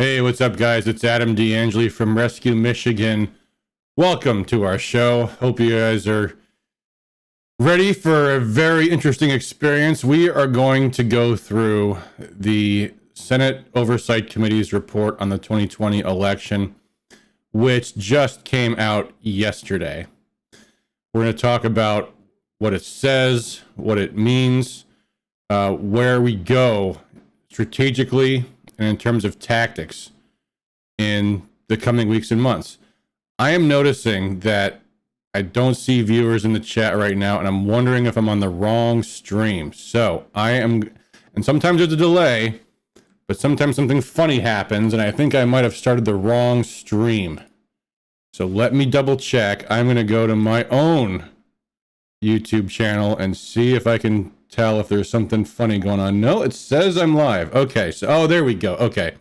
Hey, what's up, guys? It's Adam D'Angeli from Rescue Michigan. Welcome to our show. Hope you guys are ready for a very interesting experience. We are going to go through the Senate Oversight Committee's report on the 2020 election, which just came out yesterday. We're going to talk about what it says, what it means, where we go strategically, and in terms of tactics in the coming weeks and months. I am noticing that I don't see viewers in the chat right now, and I'm wondering if I'm on the wrong stream. So I am, and sometimes there's a delay, but sometimes something funny happens, and I think I might have started the wrong stream. So let me double check. I'm going to go to my own YouTube channel and see if I can tell if there's something funny going on. No, it says I'm live. Okay, so, oh, there we go. Okay,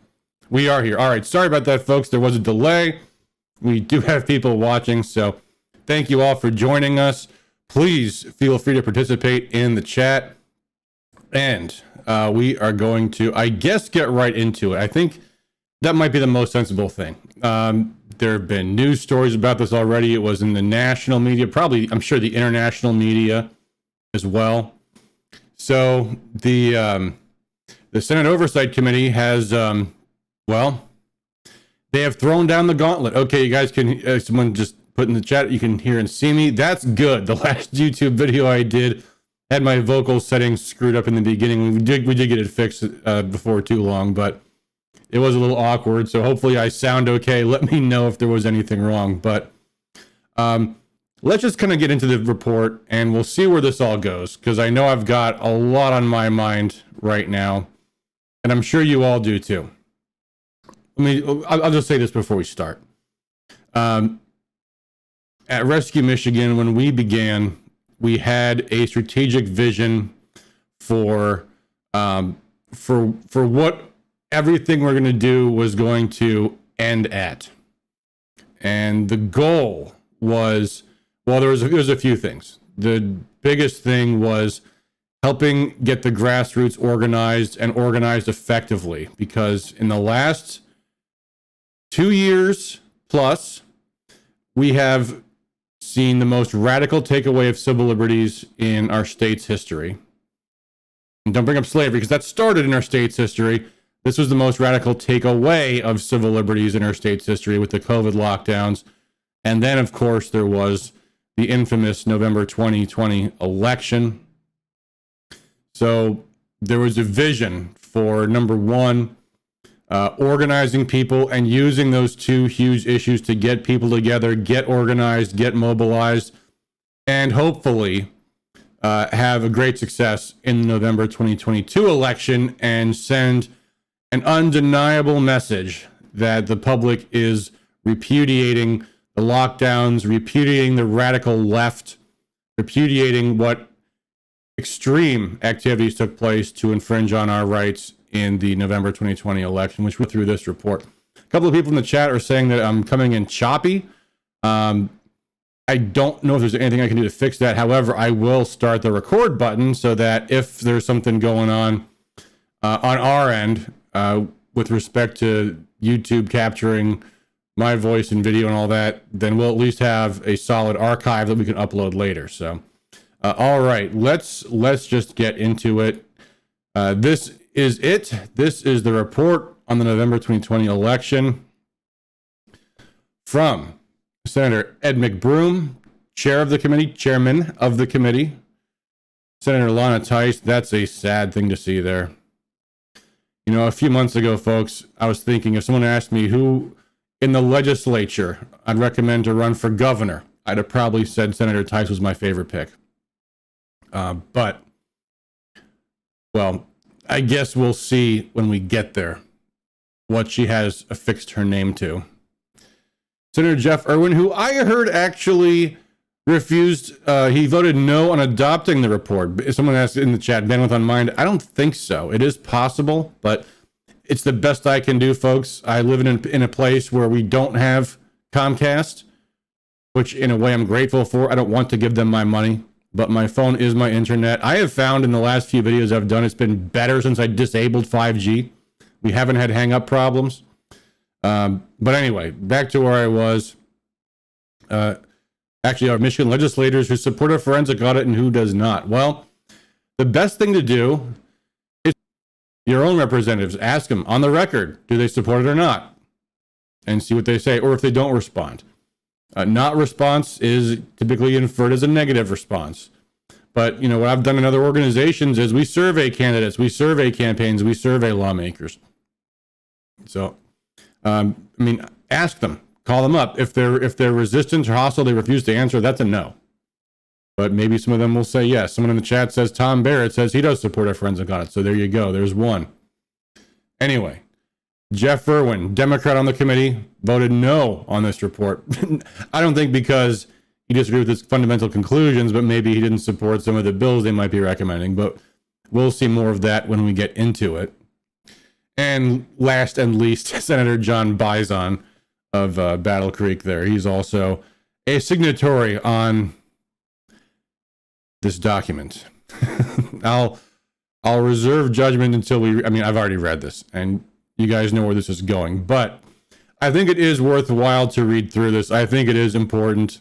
we are here. All right, sorry about that, folks. There was a delay. We do have people watching, so thank you all for joining us. Please feel free to participate in the chat. And we are going to, I guess, get right into it. I think that might be the most sensible thing. There have been news stories about this already. It was in the national media, probably, I'm sure, the international media as well. So the Senate Oversight Committee has, well, they have thrown down the gauntlet. Okay, you guys can, someone just put in the chat, you can hear and see me. That's good. The last YouTube video I did had my vocal settings screwed up in the beginning. We did get it fixed before too long, but it was a little awkward. So hopefully I sound okay. Let me know if there was anything wrong. But let's just kind of get into the report and we'll see where this all goes, because I know I've got a lot on my mind right now, and I'm sure you all do too. I'll just say this before we start. At Rescue Michigan, when we began, we had a strategic vision for what everything we're going to do was going to end at. And the goal was, well, there was a few things. The biggest thing was helping get the grassroots organized and organized effectively, because in the last 2 years plus, we have seen the most radical takeaway of civil liberties in our state's history. And don't bring up slavery, because that started in our state's history. This was the most radical takeaway of civil liberties in our state's history with the COVID lockdowns. And then, of course, there was the infamous November 2020 election. So there was a vision for, number one, organizing people and using those two huge issues to get people together, get organized, get mobilized, and hopefully have a great success in the November 2022 election and send an undeniable message that the public is repudiating the lockdowns, repudiating the radical left, repudiating what extreme activities took place to infringe on our rights in the November 2020 election, which went through this report. A couple of people in the chat are saying that I'm coming in choppy. I don't know if there's anything I can do to fix that. However, I will start the record button so that if there's something going on our end with respect to YouTube capturing my voice and video and all that, then we'll at least have a solid archive that we can upload later. So, all right, let's just get into it. This is it. This is the report on the November 2020 election from Senator Ed McBroom, chairman of the committee. Senator Lana Tice, that's a sad thing to see there. You know, a few months ago, folks, I was thinking if someone asked me who in the legislature I'd recommend to run for governor, I'd have probably said Senator Tice was my favorite pick. But, well, I guess we'll see when we get there what she has affixed her name to. Senator Jeff Irwin, who I heard actually refused, he voted no on adopting the report. Someone asked in the chat, bandwidth on mind. I don't think so. It is possible, but it's the best I can do, folks. I live in a place where we don't have Comcast, which in a way I'm grateful for. I don't want to give them my money, but my phone is my internet. I have found in the last few videos I've done, it's been better since I disabled 5G. We haven't had hang-up problems. But anyway, back to where I was. Actually, our Michigan legislators who support a forensic audit and who does not. Well, the best thing to do is your own representatives. Ask them on the record, do they support it or not? And see what they say, or if they don't respond. Not response is typically inferred as a negative response. But, what I've done in other organizations is we survey candidates, we survey campaigns, we survey lawmakers. So, ask them, call them up. If they're resistant or hostile, they refuse to answer, that's a no. But maybe some of them will say yes. Someone in the chat says Tom Barrett says he does support a forensic audit. So there you go. There's one. Anyway, Jeff Irwin, Democrat on the committee, voted no on this report. I don't think because he disagreed with its fundamental conclusions, but maybe he didn't support some of the bills they might be recommending. But we'll see more of that when we get into it. And last and least, Senator John Bison of Battle Creek there. He's also a signatory on this document. I'll reserve judgment until I've already read this, and you guys know where this is going. But I think it is worthwhile to read through this. I think it is important.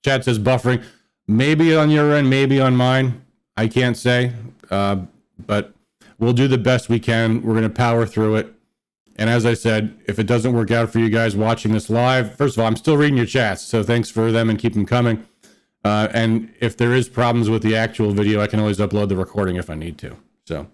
Chat says buffering. Maybe on your end, maybe on mine. I can't say. But we'll do the best we can. We're going to power through it. And as I said, if it doesn't work out for you guys watching this live, first of all, I'm still reading your chats. So thanks for them and keep them coming. And if there is problems with the actual video, I can always upload the recording if I need to. So,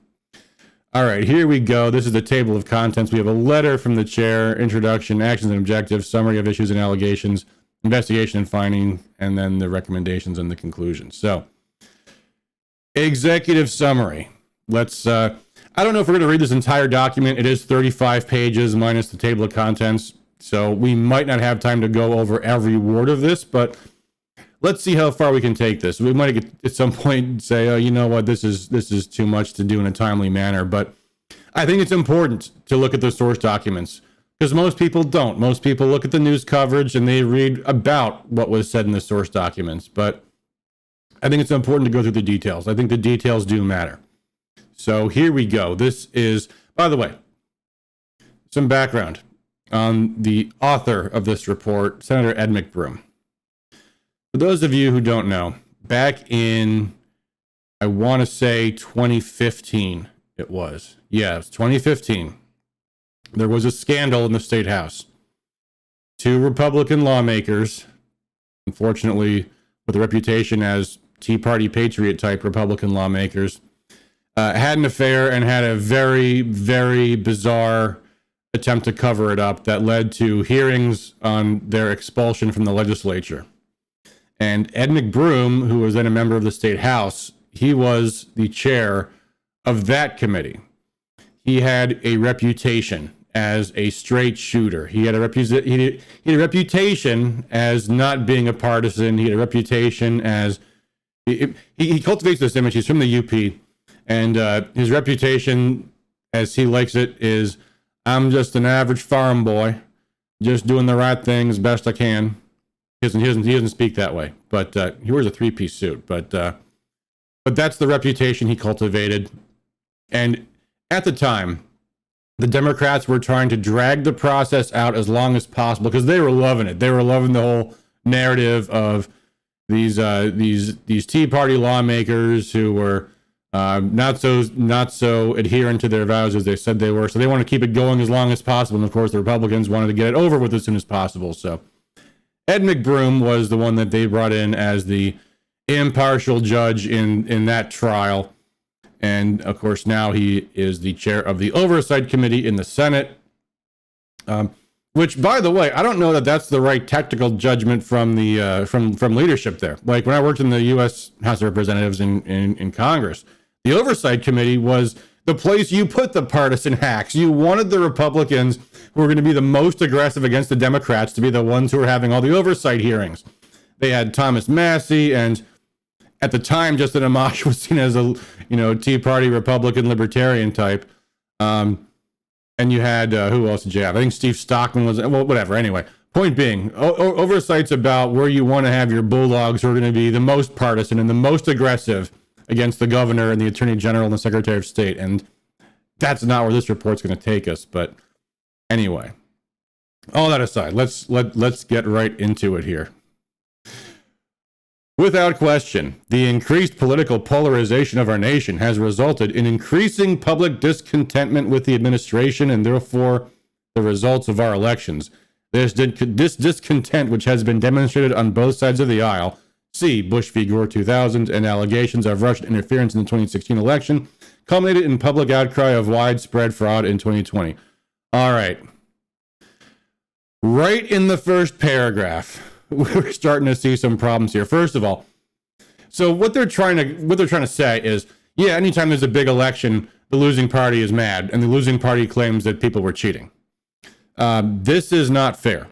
all right, here we go. This is the table of contents. We have a letter from the chair, introduction, actions and objectives, summary of issues and allegations, investigation and finding, and then the recommendations and the conclusions. So, executive summary. Let's, I don't know if we're going to read this entire document. It is 35 pages minus the table of contents. So we might not have time to go over every word of this, but let's see how far we can take this. We might get at some point say, oh, you know what, this is too much to do in a timely manner. But I think it's important to look at the source documents because most people don't. Most people look at the news coverage and they read about what was said in the source documents. But I think it's important to go through the details. I think the details do matter. So here we go. This is, by the way, some background on the author of this report, Senator Ed McBroom. For those of you who don't know, back in, I want to say 2015, it was. Yeah, it was 2015. There was a scandal in the State House. Two Republican lawmakers, unfortunately with a reputation as Tea Party Patriot type Republican lawmakers, had an affair and had a very, very bizarre attempt to cover it up that led to hearings on their expulsion from the legislature. And Ed McBroom, who was then a member of the State House, he was the chair of that committee. He had a reputation as a straight shooter. He had a reputation as not being a partisan. He had a reputation as he cultivates this image. He's from the UP. And his reputation, as he likes it, is I'm just an average farm boy, just doing the right thing as best I can. He doesn't speak that way, but he wears a three-piece suit. But that's the reputation he cultivated. And at the time, the Democrats were trying to drag the process out as long as possible because they were loving it. They were loving the whole narrative of these Tea Party lawmakers who were not so adherent to their vows as they said they were. So they want to keep it going as long as possible. And of course, the Republicans wanted to get it over with as soon as possible. So Ed McBroom was the one that they brought in as the impartial judge in that trial. And of course, now he is the chair of the Oversight Committee in the Senate. Which, by the way, I don't know that that's the right tactical judgment from the from leadership there. Like when I worked in the U.S. House of Representatives in Congress, the Oversight Committee was the place you put the partisan hacks. You wanted the Republicans who were going to be the most aggressive against the Democrats to be the ones who were having all the oversight hearings. They had Thomas Massey, and at the time, Justin Amash was seen as a Tea Party Republican libertarian type. And you had, who else did you have? I think Steve Stockman was, well, whatever. Anyway, point being, oversight's about where you want to have your bulldogs who are going to be the most partisan and the most aggressive against the governor and the attorney general and the secretary of state. And that's not where this report's going to take us. But Anyway, all that aside, let's get right into it here. Without question, the increased political polarization of our nation has resulted in increasing public discontentment with the administration and therefore the results of our elections. This discontent, which has been demonstrated on both sides of the aisle, see Bush v. Gore 2000, and allegations of Russian interference in the 2016 election, culminated in public outcry of widespread fraud in 2020. All right. Right in the first paragraph, we're starting to see some problems here. First of all, so what they're trying to say is, yeah, anytime there's a big election, the losing party is mad, and the losing party claims that people were cheating. This is not fair.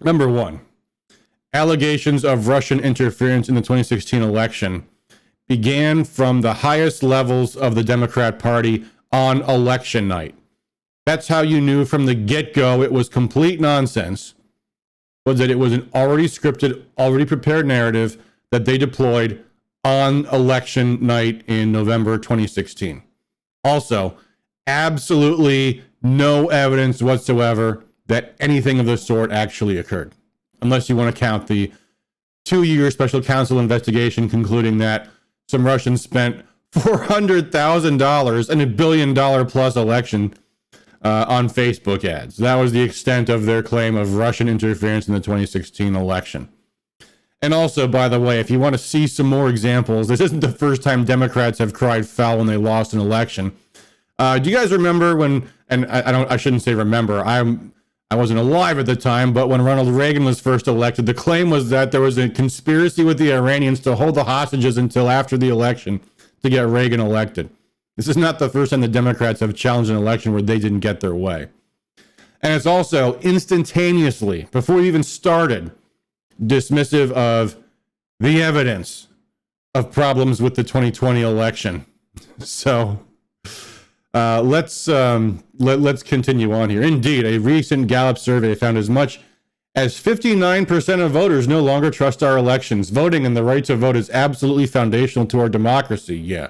Number one, allegations of Russian interference in the 2016 election began from the highest levels of the Democrat Party on election night. That's how you knew from the get-go it was complete nonsense, was that it was an already scripted, already prepared narrative that they deployed on election night in November 2016. Also, absolutely no evidence whatsoever that anything of the sort actually occurred, unless you want to count the 2-year special counsel investigation concluding that some Russians spent $400,000 in a $1 billion plus election on Facebook ads. That was the extent of their claim of Russian interference in the 2016 election. And also, by the way, if you want to see some more examples, this isn't the first time Democrats have cried foul when they lost an election. Do you guys remember when, and I shouldn't say remember, I wasn't alive at the time, but when Ronald Reagan was first elected, the claim was that there was a conspiracy with the Iranians to hold the hostages until after the election to get Reagan elected. This is not the first time the Democrats have challenged an election where they didn't get their way. And it's also instantaneously, before we even started, dismissive of the evidence of problems with the 2020 election. So let's continue on here. Indeed, a recent Gallup survey found as much as 59% of voters no longer trust our elections. Voting and the right to vote is absolutely foundational to our democracy. Yeah.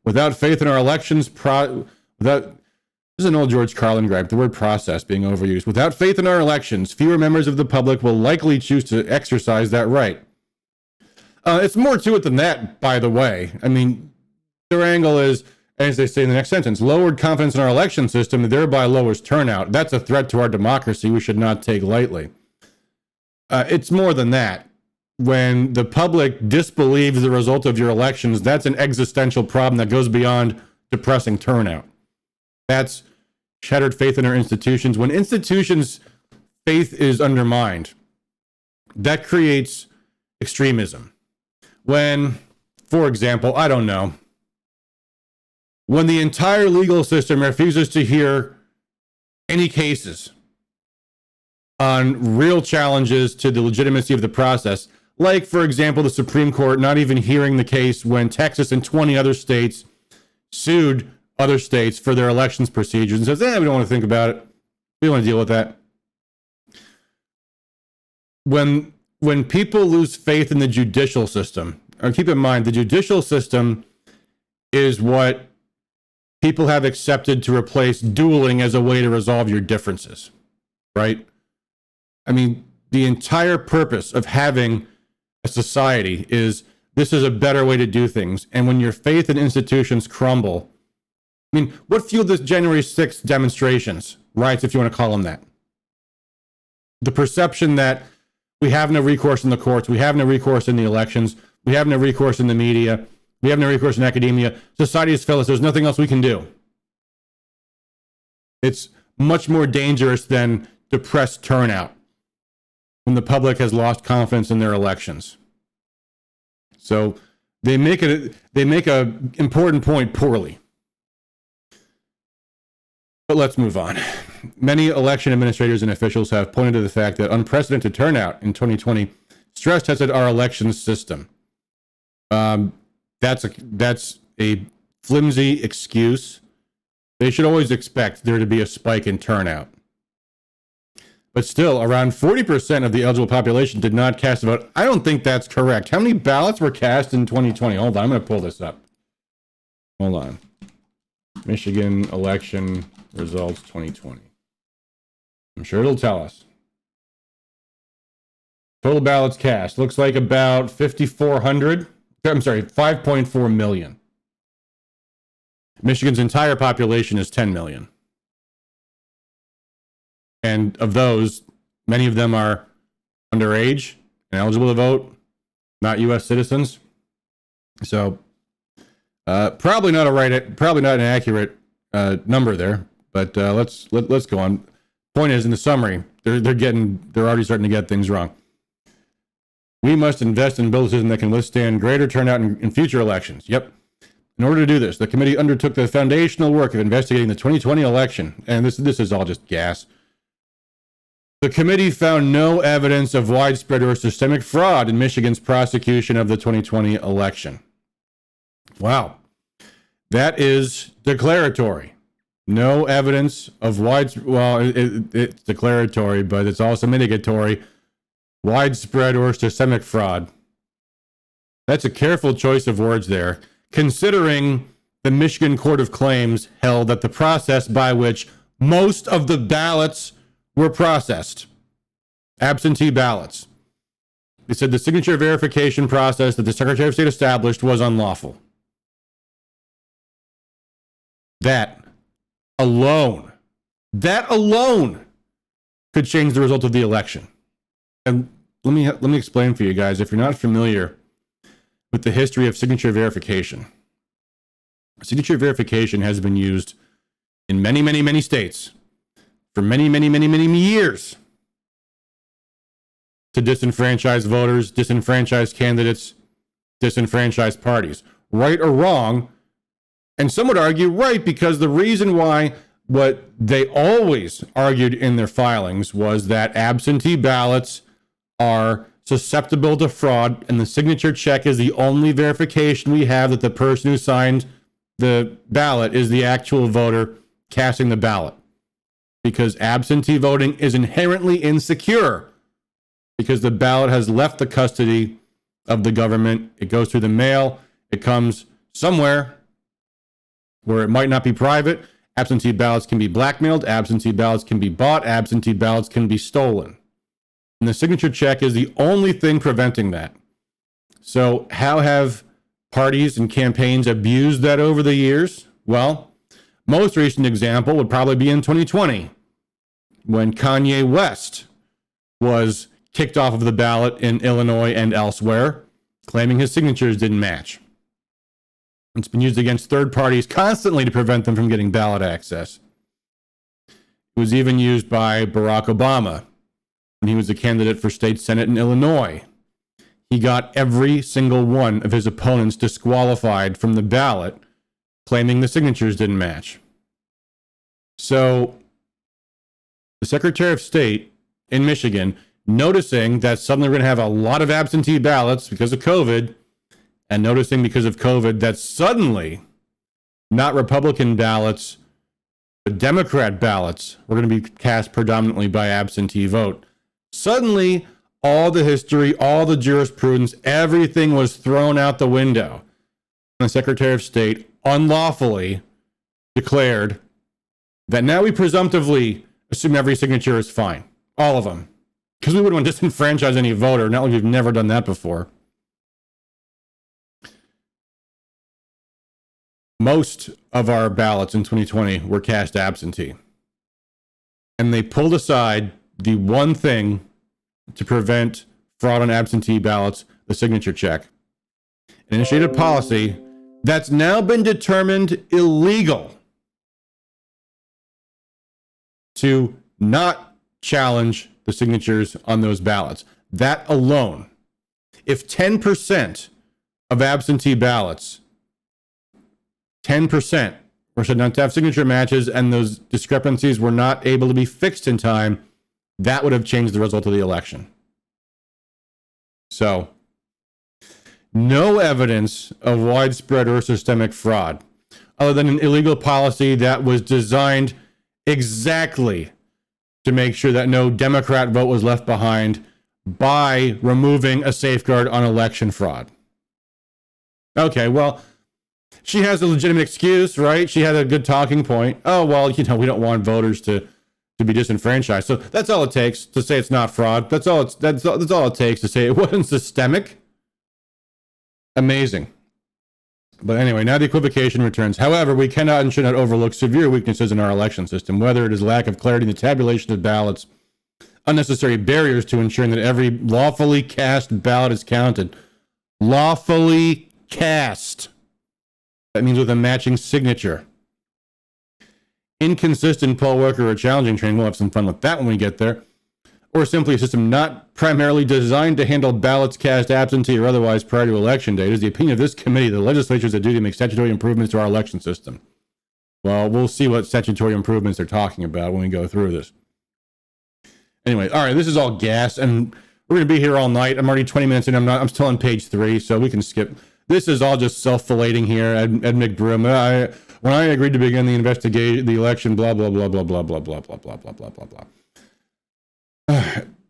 Without faith in our elections, this is an old George Carlin gripe, the word process being overused. Without faith in our elections, fewer members of the public will likely choose to exercise that right. It's more to it than that, by the way. I mean, their angle is, as they say in the next sentence, lowered confidence in our election system, thereby lowers turnout. That's a threat to our democracy we should not take lightly. It's more than that. When the public disbelieves the result of your elections, that's an existential problem that goes beyond depressing turnout. That's shattered faith in our institutions. When institutions' faith is undermined, that creates extremism. When, for example, I don't know, when the entire legal system refuses to hear any cases on real challenges to the legitimacy of the process, like, for example, the Supreme Court not even hearing the case when Texas and 20 other states sued other states for their elections procedures and says, we don't want to think about it. We don't want to deal with that. When people lose faith in the judicial system, or keep in mind, the judicial system is what people have accepted to replace dueling as a way to resolve your differences, right? I mean, the entire purpose of having a society is this is a better way to do things. And when your faith in institutions crumble, I mean, what fueled this January 6th demonstrations, riots, if you want to call them that? The perception that we have no recourse in the courts, we have no recourse in the elections, we have no recourse in the media, we have no recourse in academia. Society has failed us. There's nothing else we can do. It's much more dangerous than depressed turnout when the public has lost confidence in their elections. So they make a important point poorly. But let's move on. Many election administrators and officials have pointed to the fact that unprecedented turnout in 2020 stress tested our election system. That's a flimsy excuse. They should always expect there to be a spike in turnout. But still, around 40% of the eligible population did not cast a vote. I don't think that's correct. How many ballots were cast in 2020? Hold on, I'm going to pull this up. Hold on. Michigan election results 2020. I'm sure it'll tell us. Total ballots cast looks like about 5,400. I'm sorry, 5.4 million. Michigan's entire population is 10 million. And of those, many of them are underage and eligible to vote, not U.S. citizens. So probably not an accurate number there. But let's go on. Point is, in the summary, they're already starting to get things wrong. We must invest in a bill system that can withstand greater turnout in future elections. Yep. In order to do this, the committee undertook the foundational work of investigating the 2020 election. And this is all just gas. The committee found no evidence of widespread or systemic fraud in Michigan's prosecution of the 2020 election. Wow. That is declaratory. No evidence of it's declaratory, but it's also mitigatory. Widespread or systemic fraud. That's a careful choice of words there, considering the Michigan Court of Claims held that the process by which most of the ballots were processed, absentee ballots, they said the signature verification process that the Secretary of State established was unlawful. That alone could change the result of the election. And let me explain for you guys, if you're not familiar with the history of signature verification. Signature verification has been used in many, many, many states for many, many, many, many years to disenfranchise voters, disenfranchise candidates, disenfranchise parties. Right or wrong, and some would argue right, because the reason why what they always argued in their filings was that absentee ballots are susceptible to fraud, and the signature check is the only verification we have that the person who signed the ballot is the actual voter casting the ballot. Because absentee voting is inherently insecure, because the ballot has left the custody of the government. It goes through the mail. It comes somewhere where it might not be private. Absentee ballots can be blackmailed. Absentee ballots can be bought. Absentee ballots can be stolen. And the signature check is the only thing preventing that. So how have parties and campaigns abused that over the years? Well, most recent example would probably be in 2020, when Kanye West was kicked off of the ballot in Illinois and elsewhere, claiming his signatures didn't match. It's been used against third parties constantly to prevent them from getting ballot access. It was even used by Barack Obama when he was a candidate for state senate in Illinois. He got every single one of his opponents disqualified from the ballot, claiming the signatures didn't match. So the Secretary of State in Michigan, noticing that suddenly we're going to have a lot of absentee ballots because of COVID, and noticing because of COVID that suddenly not Republican ballots, but Democrat ballots were going to be cast predominantly by absentee vote. Suddenly, all the history, all the jurisprudence, everything was thrown out the window. And the Secretary of State unlawfully declared that now we presumptively assume every signature is fine. All of them. Because we wouldn't want to disenfranchise any voter. Not like we've never done that before. Most of our ballots in 2020 were cast absentee. And they pulled aside the one thing to prevent fraud on absentee ballots, the signature check. An initiated policy that's now been determined illegal to not challenge the signatures on those ballots. That alone, if 10% of absentee ballots, 10% were said not to have signature matches, and those discrepancies were not able to be fixed in time, that would have changed the result of the election. So, no evidence of widespread or systemic fraud, other than an illegal policy that was designed exactly to make sure that no Democrat vote was left behind by removing a safeguard on election fraud. Okay, well, she has a legitimate excuse, right? She had a good talking point. Oh, well, we don't want voters to to be disenfranchised. So that's all it takes to say it's not fraud. That's all it takes to say it wasn't systemic. Amazing. But anyway, now the equivocation returns. However, we cannot and should not overlook severe weaknesses in our election system, whether it is lack of clarity in the tabulation of ballots, unnecessary barriers to ensuring that every lawfully cast ballot is counted. Lawfully cast. That means with a matching signature. Inconsistent poll worker or challenging training. We'll have some fun with that when we get there. Or simply a system not primarily designed to handle ballots cast absentee or otherwise prior to election day. It is the opinion of this committee that the legislature has a duty to make statutory improvements to our election system. Well, we'll see what statutory improvements they're talking about when we go through this. Anyway, all right, this is all gas, and we're going to be here all night. I'm already 20 minutes in. I'm still on page 3, so we can skip. This is all just self-filleting here. Ed McBroom. When I agreed to begin the investigation, the election, blah, blah, blah, blah, blah, blah, blah, blah, blah, blah, blah, blah, blah.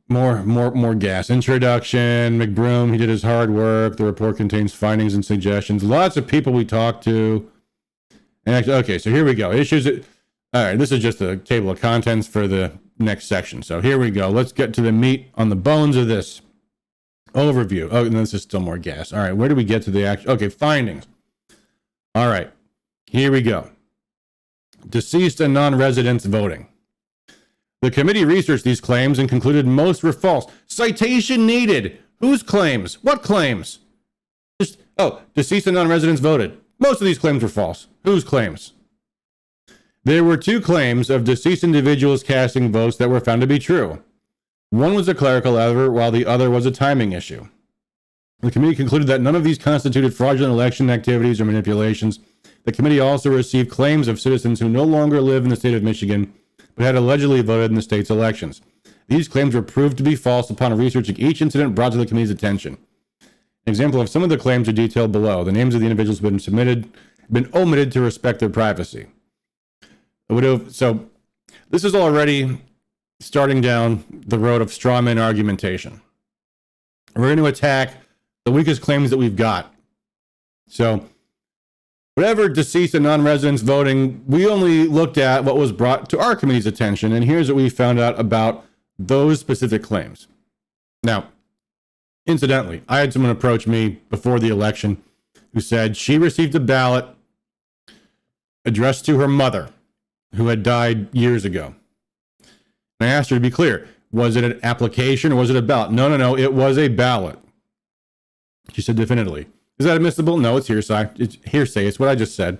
More gas. Introduction. McBroom, he did his hard work. The report contains findings and suggestions. Lots of people we talked to. And okay, so here we go. Issues. All right, this is just a table of contents for the next section. So here we go. Let's get to the meat on the bones of this. Overview. Oh, and this is still more gas. All right, where do we get to the action? Okay, findings. All right, here we go. Deceased and non-residents voting. The committee researched these claims and concluded most were false. Citation needed. Whose claims? What claims? Deceased and non-residents voted. Most of these claims were false. Whose claims? There were 2 claims of deceased individuals casting votes that were found to be true. One was a clerical error, while the other was a timing issue. The committee concluded that none of these constituted fraudulent election activities or manipulations. The committee also received claims of citizens who no longer live in the state of Michigan, but had allegedly voted in the state's elections. These claims were proved to be false upon researching each incident brought to the committee's attention. An example of some of the claims are detailed below. The names of the individuals have been omitted to respect their privacy. So this is already starting down the road of strawman argumentation. We're going to attack the weakest claims that we've got. So whatever deceased and non-residents voting, we only looked at what was brought to our committee's attention, and here's what we found out about those specific claims. Now, incidentally, I had someone approach me before the election who said she received a ballot addressed to her mother, who had died years ago. And I asked her to be clear, was it an application or was it a ballot? No, it was a ballot. She said definitively. Is that admissible? No, it's hearsay. It's hearsay. It's what I just said.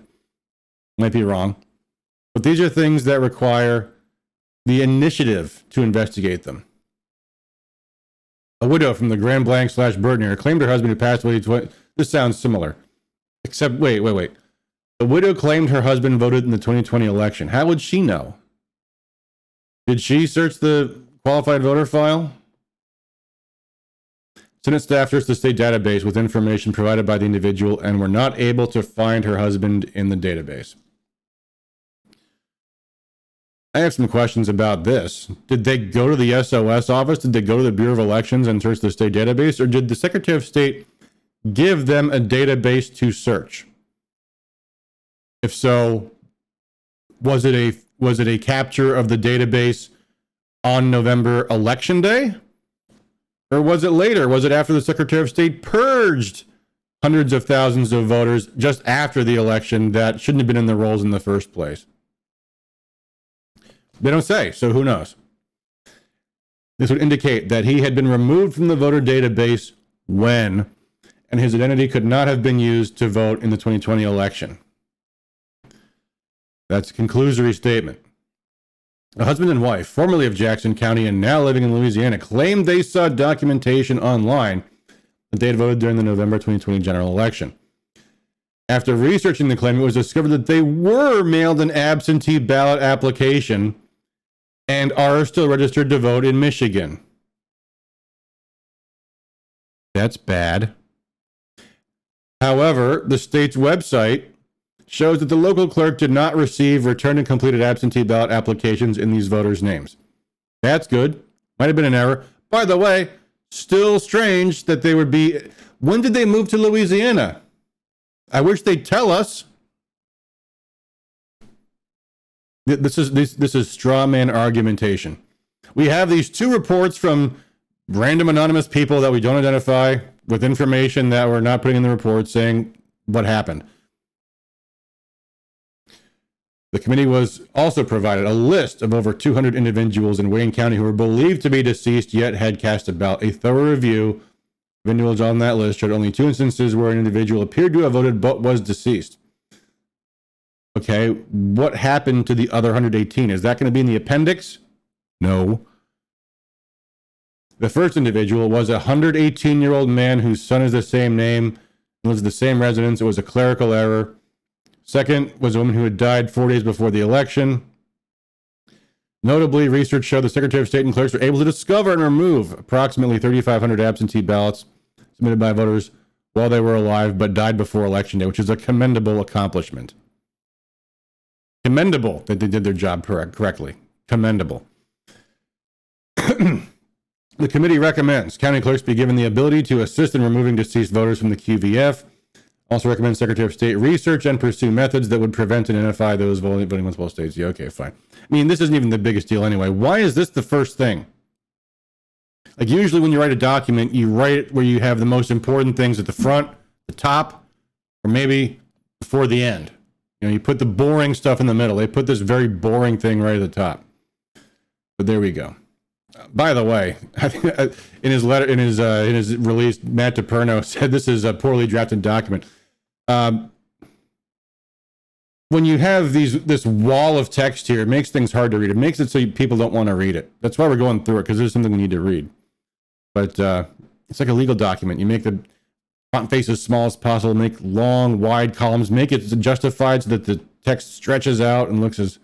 Might be wrong. But these are things that require the initiative to investigate them. A widow from the Grand Blanc / Burton area claimed her husband who passed away. This sounds similar. Except, wait. The widow claimed her husband voted in the 2020 election. How would she know? Did she search the qualified voter file? Senate staff searched the state database with information provided by the individual and were not able to find her husband in the database. I have some questions about this. Did they go to the SOS office? Did they go to the Bureau of Elections and search the state database? Or did the Secretary of State give them a database to search? If so, was it a capture of the database on November election day? Or was it later? Was it after the Secretary of State purged hundreds of thousands of voters just after the election that shouldn't have been in the rolls in the first place? They don't say, so who knows? This would indicate that he had been removed from the voter database when, and his identity could not have been used to vote in the 2020 election. That's a conclusory statement. A husband and wife, formerly of Jackson County and now living in Louisiana, claimed they saw documentation online that they had voted during the November 2020 general election. After researching the claim, it was discovered that they were mailed an absentee ballot application and are still registered to vote in Michigan. That's bad. However, the state's website shows that the local clerk did not receive returned and completed absentee ballot applications in these voters' names. That's good. Might have been an error. By the way, still strange that they would be... When did they move to Louisiana? I wish they'd tell us. This is straw man argumentation. We have these two reports from random anonymous people that we don't identify with information that we're not putting in the report saying what happened. The committee was also provided a list of over 200 individuals in Wayne County who were believed to be deceased yet had cast a ballot. A thorough review of individuals on that list showed only 2 instances where an individual appeared to have voted but was deceased. Okay, what happened to the other 118? Is that going to be in the appendix? No. The first individual was a 118-year-old man whose son is the same name and lives in the same residence. It was a clerical error. Second was a woman who had died 4 days before the election. Notably, research showed the Secretary of State and clerks were able to discover and remove approximately 3,500 absentee ballots submitted by voters while they were alive but died before Election Day, which is a commendable accomplishment. Commendable that they did their job correctly. Commendable. The committee recommends county clerks be given the ability to assist in removing deceased voters from the QVF. Also recommends Secretary of State research and pursue methods that would prevent and identify those voting in multiple states. Yeah, okay, fine. I mean, this isn't even the biggest deal anyway. Why is this the first thing? Like usually when you write a document, you write it where you have the most important things at the front, the top, or maybe before the end. You know, you put the boring stuff in the middle. They put this very boring thing right at the top. But there we go. By the way, in his letter, in his release, Matt DePerno said this is a poorly drafted document. When you have this wall of text here, it makes things hard to read. It makes it so people don't want to read it. That's why we're going through it, because there's something we need to read. But it's like a legal document. You make the font face as small as possible, make long, wide columns, make it justified so that the text stretches out and looks as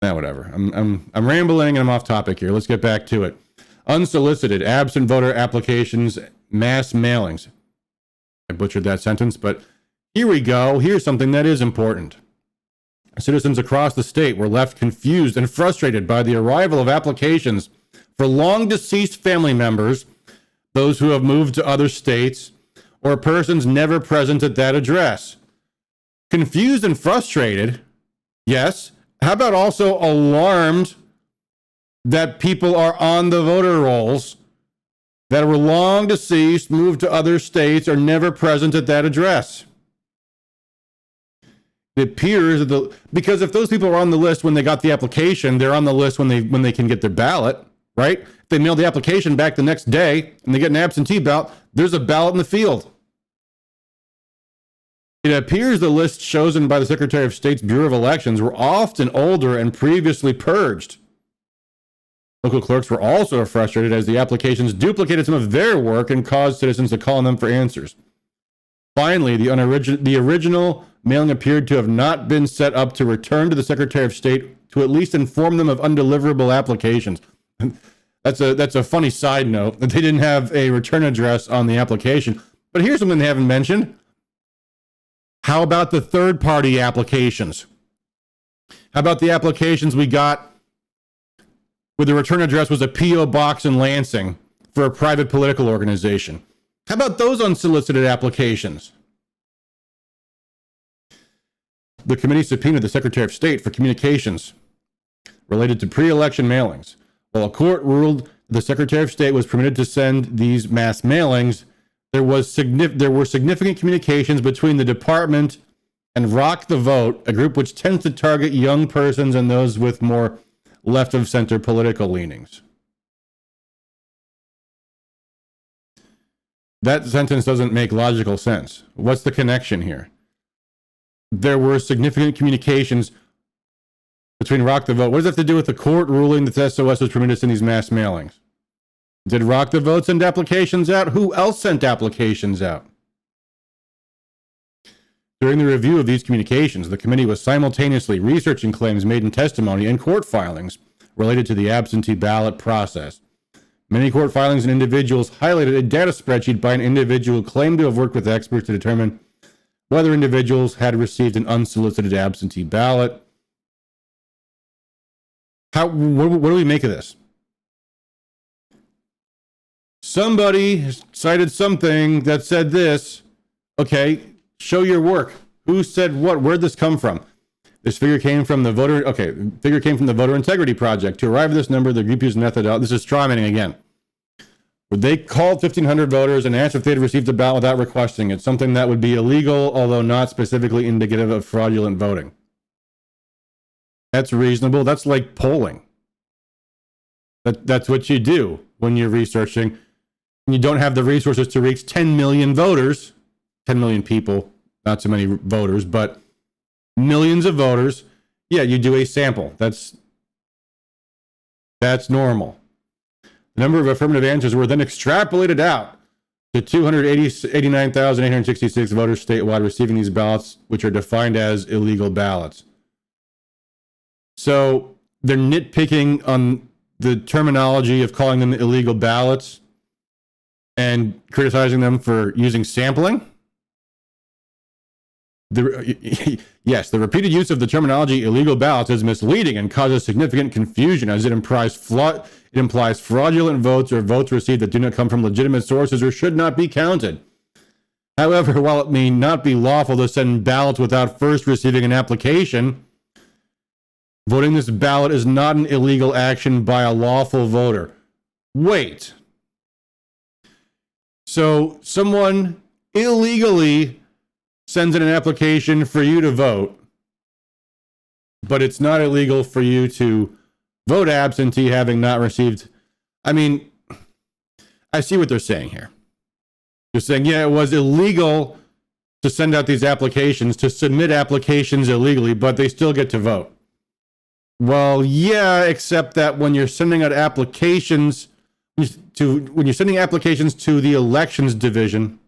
whatever. I'm rambling and I'm off topic here. Let's get back to it. Unsolicited absent voter applications, mass mailings. I butchered that sentence, but here we go. Here's something that is important. Citizens across the state were left confused and frustrated by the arrival of applications for long deceased family members, those who have moved to other states, or persons never present at that address. Confused and frustrated? Yes. How about also alarmed that people are on the voter rolls that were long deceased, moved to other states, or never present at that address? It appears that because if those people are on the list when they got the application, they're on the list when they can get their ballot, right? If they mail the application back the next day and they get an absentee ballot, there's a ballot in the field. It appears the lists chosen by the Secretary of State's Bureau of Elections were often older and previously purged. Local clerks were also frustrated as the applications duplicated some of their work and caused citizens to call on them for answers. Finally, the original mailing appeared to have not been set up to return to the Secretary of State to at least inform them of undeliverable applications. That's a funny side note that they didn't have a return address on the application. But here's something they haven't mentioned. How about the third-party applications? How about the applications we got where the return address was a P.O. box in Lansing for a private political organization? How about those unsolicited applications? The committee subpoenaed the Secretary of State for communications related to pre-election mailings. While a court ruled the Secretary of State was permitted to send these mass mailings, there were significant communications between the department and Rock the Vote, a group which tends to target young persons and those with more left-of-center political leanings. That sentence doesn't make logical sense. What's the connection here? There were significant communications between Rock the Vote. What does that have to do with the court ruling that SOS was permitted to send these mass mailings? Did Rock the Vote send applications out? Who else sent applications out? During the review of these communications, the committee was simultaneously researching claims made in testimony and court filings related to the absentee ballot process. Many court filings and individuals highlighted a data spreadsheet by an individual who claimed to have worked with experts to determine whether individuals had received an unsolicited absentee ballot. What do we make of this? Somebody cited something that said this. Okay, show your work. Who said what? Where'd this come from? This figure came from the Voter Integrity Project. To arrive at this number, the group used methodology. This is strawmanning again. They called 1,500 voters and asked if they'd received a ballot without requesting it, something that would be illegal, although not specifically indicative of fraudulent voting. That's reasonable. That's like polling. That's what you do when you're researching. You don't have the resources to reach 10 million voters, 10 million people, not so many voters, but millions of voters. Yeah, you do a sample. That's normal. The number of affirmative answers were then extrapolated out to 289,866 voters statewide receiving these ballots, which are defined as illegal ballots. So they're nitpicking on the terminology of calling them illegal ballots and criticizing them for using sampling. Yes, the repeated use of the terminology illegal ballots is misleading and causes significant confusion, as it implies fraudulent votes or votes received that do not come from legitimate sources or should not be counted. However, while it may not be lawful to send ballots without first receiving an application, voting this ballot is not an illegal action by a lawful voter. Wait. So someone illegally sends in an application for you to vote, but it's not illegal for you to vote absentee having not received. I mean, I see what they're saying here. They're saying, yeah, it was illegal to send out these applications, to submit applications illegally, but they still get to vote. Well, yeah, except that when you're sending out applications when you're sending applications to the elections division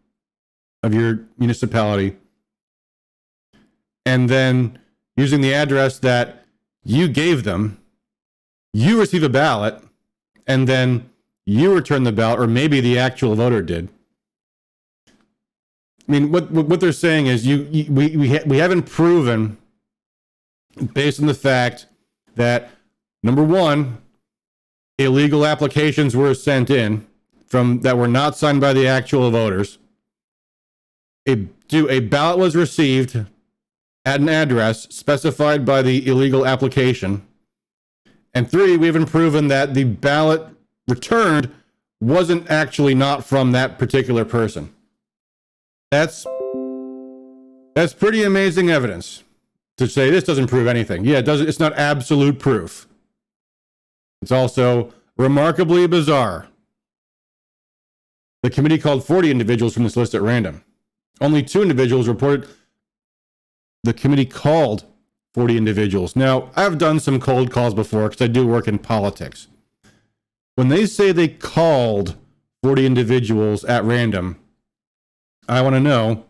of your municipality, and then using the address that you gave them, you receive a ballot, and then you return the ballot, or maybe the actual voter did. I mean, what they're saying is we haven't proven, based on the fact that, number one, illegal applications were sent in that were not signed by the actual voters. A ballot was received at an address specified by the illegal application. And three, we haven't proven that the ballot returned wasn't actually not from that particular person. That's pretty amazing evidence to say this doesn't prove anything. Yeah, it doesn't. It's not absolute proof. It's also remarkably bizarre. The committee called 40 individuals from this list at random. Only 2 individuals reported. The committee called 40 individuals. Now, I've done some cold calls before because I do work in politics. When they say they called 40 individuals at random, I want to know,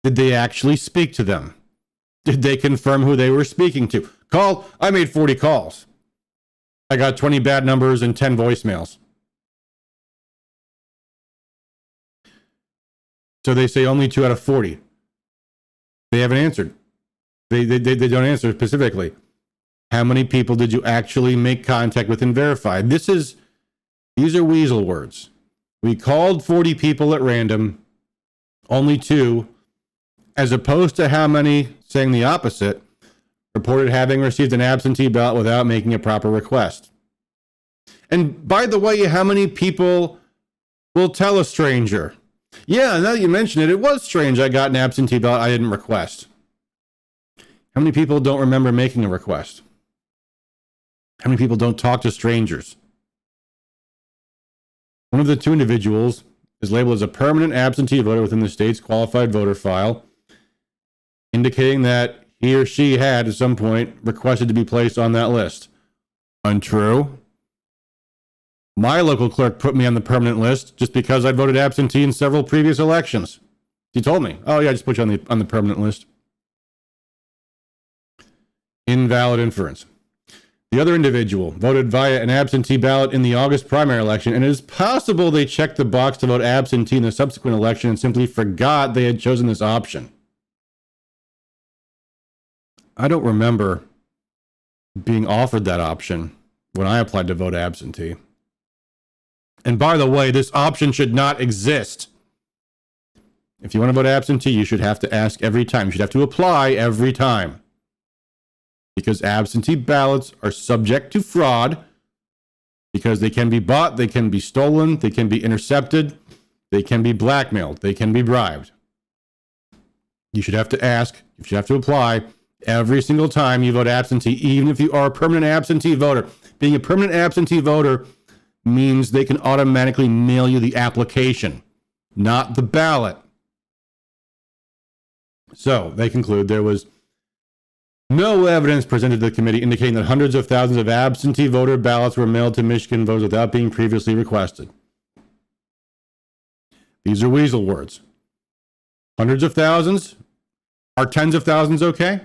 did they actually speak to them? Did they confirm who they were speaking to? I made 40 calls. I got 20 bad numbers and 10 voicemails. So they say only 2 out of 40. They haven't answered. They don't answer specifically. How many people did you actually make contact with and verify? These are weasel words. We called 40 people at random, only 2, as opposed to how many, saying the opposite, reported having received an absentee ballot without making a proper request. And by the way, how many people will tell a stranger, yeah, now that you mention it, it was strange I got an absentee ballot I didn't request. How many people don't remember making a request? How many people don't talk to strangers? One of the 2 individuals is labeled as a permanent absentee voter within the state's qualified voter file, indicating that he or she had at some point requested to be placed on that list. Untrue. My local clerk put me on the permanent list just because I voted absentee in several previous elections. He told me, oh yeah, I just put you on the permanent list. Invalid inference. The other individual voted via an absentee ballot in the August primary election, and it is possible they checked the box to vote absentee in the subsequent election and simply forgot they had chosen this option. I don't remember being offered that option when I applied to vote absentee. And by the way, this option should not exist. If you want to vote absentee, you should have to ask every time. You should have to apply every time. because absentee ballots are subject to fraud, because they can be bought, they can be stolen, they can be intercepted, they can be blackmailed, they can be bribed. You should have to ask, you should have to apply every single time you vote absentee, even if you are a permanent absentee voter. Being a permanent absentee voter means they can automatically mail you the application, not the ballot. So they conclude there was no evidence presented to the committee indicating that hundreds of thousands of absentee voter ballots were mailed to Michigan voters without being previously requested. These are weasel words. Hundreds of thousands? Are tens of thousands okay?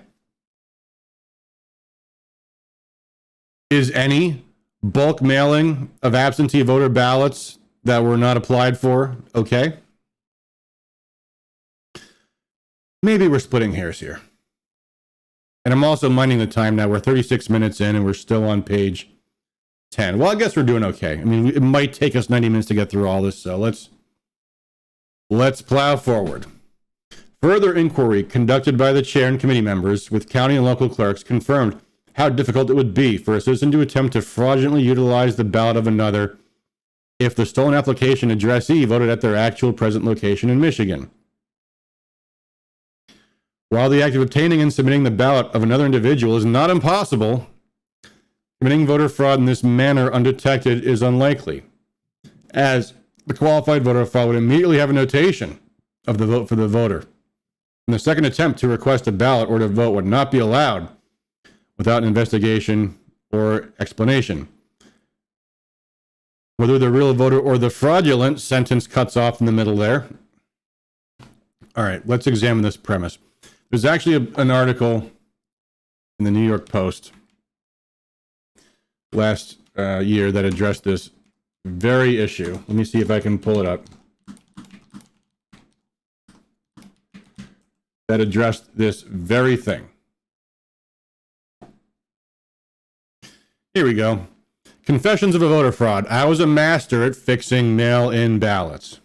Is any bulk mailing of absentee voter ballots that were not applied for okay? Maybe we're splitting hairs here. And I'm also minding the time now. We're 36 minutes in and we're still on page 10. Well, I guess we're doing okay. I mean, it might take us 90 minutes to get through all this, so let's plow forward. Further inquiry conducted by the chair and committee members with county and local clerks confirmed how difficult it would be for a citizen to attempt to fraudulently utilize the ballot of another if the stolen application addressee voted at their actual present location in Michigan. While the act of obtaining and submitting the ballot of another individual is not impossible, committing voter fraud in this manner undetected is unlikely, as the qualified voter file would immediately have a notation of the vote for the voter. And the second attempt to request a ballot or to vote would not be allowed without an investigation or explanation. Whether the real voter or the fraudulent sentence cuts off in the middle there. All right, let's examine this premise. There's actually an article in the New York Post last year that addressed this very issue. Let me see if I can pull it up. That addressed this very thing. Here we go. Confessions of a voter fraud. I was a master at fixing mail-in ballots.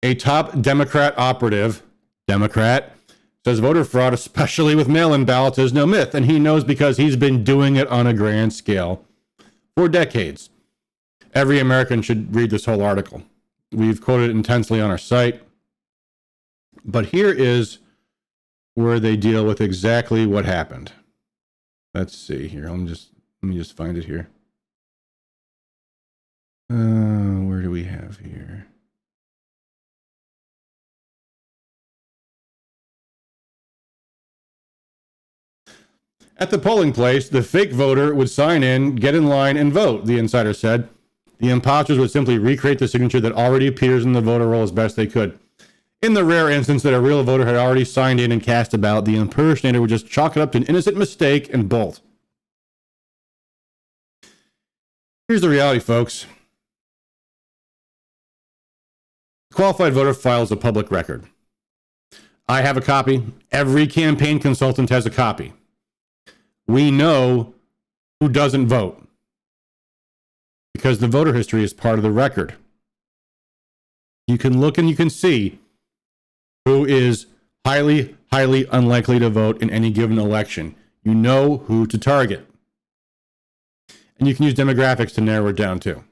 A top Democrat operative, says voter fraud, especially with mail-in ballots, is no myth, and he knows because he's been doing it on a grand scale for decades. Every American should read this whole article. We've quoted it intensely on our site. But here is where they deal with exactly what happened. Let's see here. Let me just find it here. Where do we have here? At the polling place, the fake voter would sign in, get in line, and vote, the insider said. The imposters would simply recreate the signature that already appears in the voter roll as best they could. In the rare instance that a real voter had already signed in and cast a ballot, the impersonator would just chalk it up to an innocent mistake and bolt. Here's the reality, folks. The qualified voter file is a public record. I have a copy. Every campaign consultant has a copy. We know who doesn't vote because the voter history is part of the record. You can look and you can see who is highly, highly unlikely to vote in any given election. You know who to target. And you can use demographics to narrow it down too.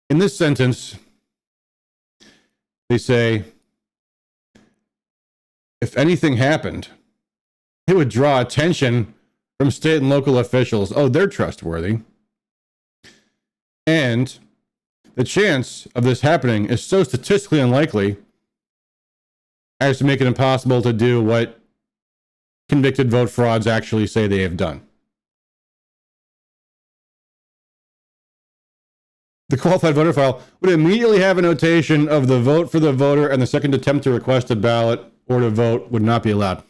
In this sentence, they say, if anything happened, it would draw attention from state and local officials. Oh, they're trustworthy. And the chance of this happening is so statistically unlikely as to make it impossible to do what convicted vote frauds actually say they have done. The qualified voter file would immediately have a notation of the vote for the voter, and the second attempt to request a ballot or to vote would not be allowed.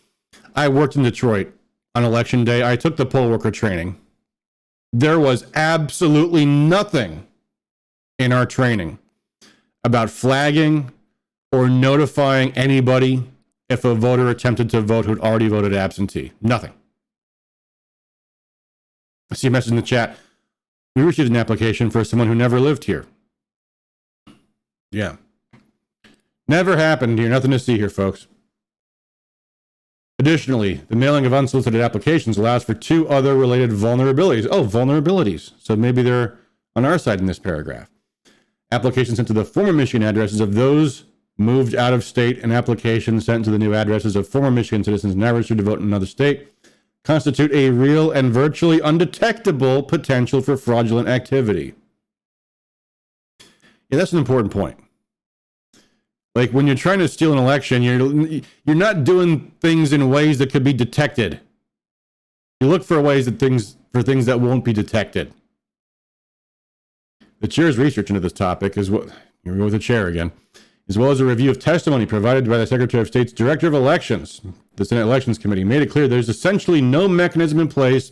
I worked in Detroit on election day. I took the poll worker training. There was absolutely nothing in our training about flagging or notifying anybody if a voter attempted to vote who'd already voted absentee. Nothing. I see a message in the chat. We received an application for someone who never lived here. Yeah. Never happened here. Nothing to see here, folks. Additionally, the mailing of unsolicited applications allows for two other related vulnerabilities. Oh, vulnerabilities. So maybe they're on our side in this paragraph. Applications sent to the former Michigan addresses of those moved out of state and applications sent to the new addresses of former Michigan citizens now registered to vote in another state constitute a real and virtually undetectable potential for fraudulent activity. Yeah, that's an important point. Like when you're trying to steal an election, you're not doing things in ways that could be detected. You look for ways that things that won't be detected. The chair's research into this topic is what here we go with the chair again, as well as a review of testimony provided by the Secretary of State's Director of Elections. The Senate Elections Committee made it clear there's essentially no mechanism in place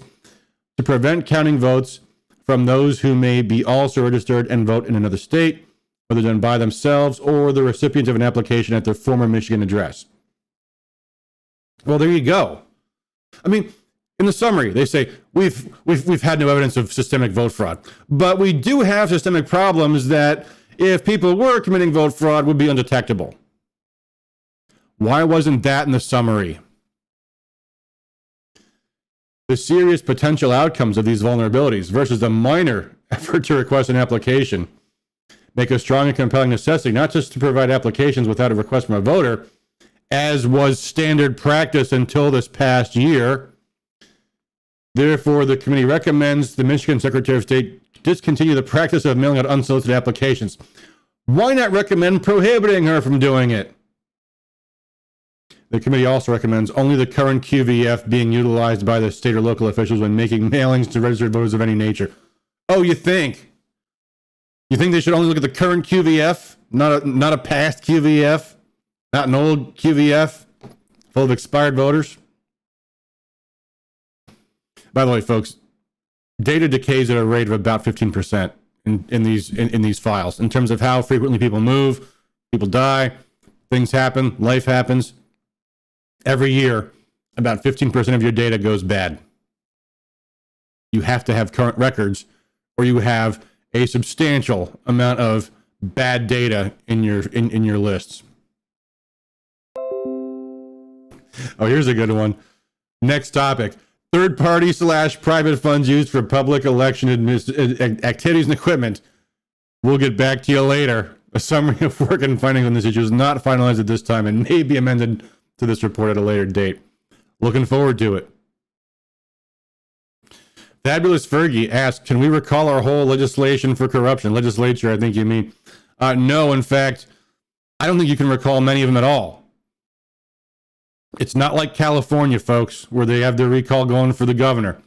to prevent counting votes from those who may be also registered and vote in another state, whether done by themselves or the recipient of an application at their former Michigan address. Well, there you go. I mean, in the summary, they say we've had no evidence of systemic vote fraud, but we do have systemic problems that, if people were committing vote fraud, would be undetectable. Why wasn't that in the summary? The serious potential outcomes of these vulnerabilities versus the minor effort to request an application make a strong and compelling necessity not just to provide applications without a request from a voter, as was standard practice until this past year. Therefore, the committee recommends the Michigan Secretary of State discontinue the practice of mailing out unsolicited applications. Why not recommend prohibiting her from doing it? The committee also recommends only the current QVF being utilized by the state or local officials when making mailings to registered voters of any nature. Oh, you think? You think they should only look at the current QVF, not a past QVF, not an old QVF full of expired voters? By the way, folks, data decays at a rate of about 15% in these files in terms of how frequently people move, people die, things happen, life happens. Every year, about 15% of your data goes bad. You have to have current records, or you have a substantial amount of bad data in your lists. Oh, here's a good one. Next topic. Third-party / private funds used for public election activities and equipment. We'll get back to you later. A summary of work and findings on this issue is not finalized at this time and may be amended to this report at a later date. Looking forward to it. Fabulous Fergie asks, can we recall our whole legislation for corruption? Legislature, I think you mean. No, in fact, I don't think you can recall many of them at all. It's not like California, folks, where they have their recall going for the governor.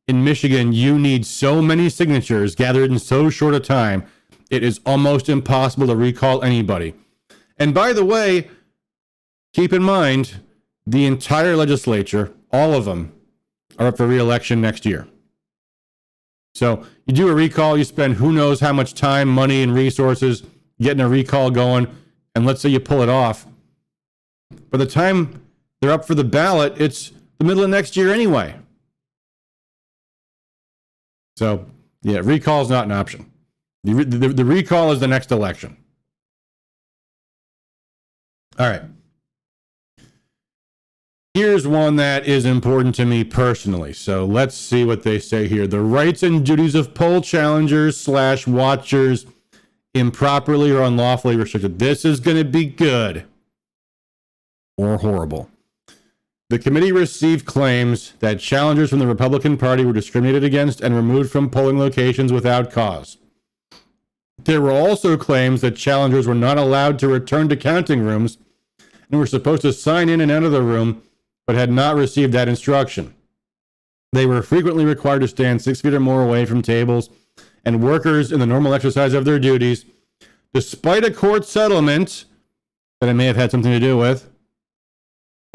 In Michigan, you need so many signatures gathered in so short a time, it is almost impossible to recall anybody. And by the way, keep in mind, the entire legislature, all of them, are up for re-election next year. So you do a recall, you spend who knows how much time, money, and resources getting a recall going, and let's say you pull it off. By the time they're up for the ballot, it's the middle of next year anyway. So, yeah, recall is not an option. The recall is the next election. All right. Here's one that is important to me personally. So let's see what they say here. The rights and duties of poll challengers / watchers improperly or unlawfully restricted. This is going to be good or horrible. The committee received claims that challengers from the Republican Party were discriminated against and removed from polling locations without cause. There were also claims that challengers were not allowed to return to counting rooms and were supposed to sign in and out of the room, but had not received that instruction. They were frequently required to stand 6 feet or more away from tables and workers in the normal exercise of their duties, despite a court settlement that it may have had something to do with,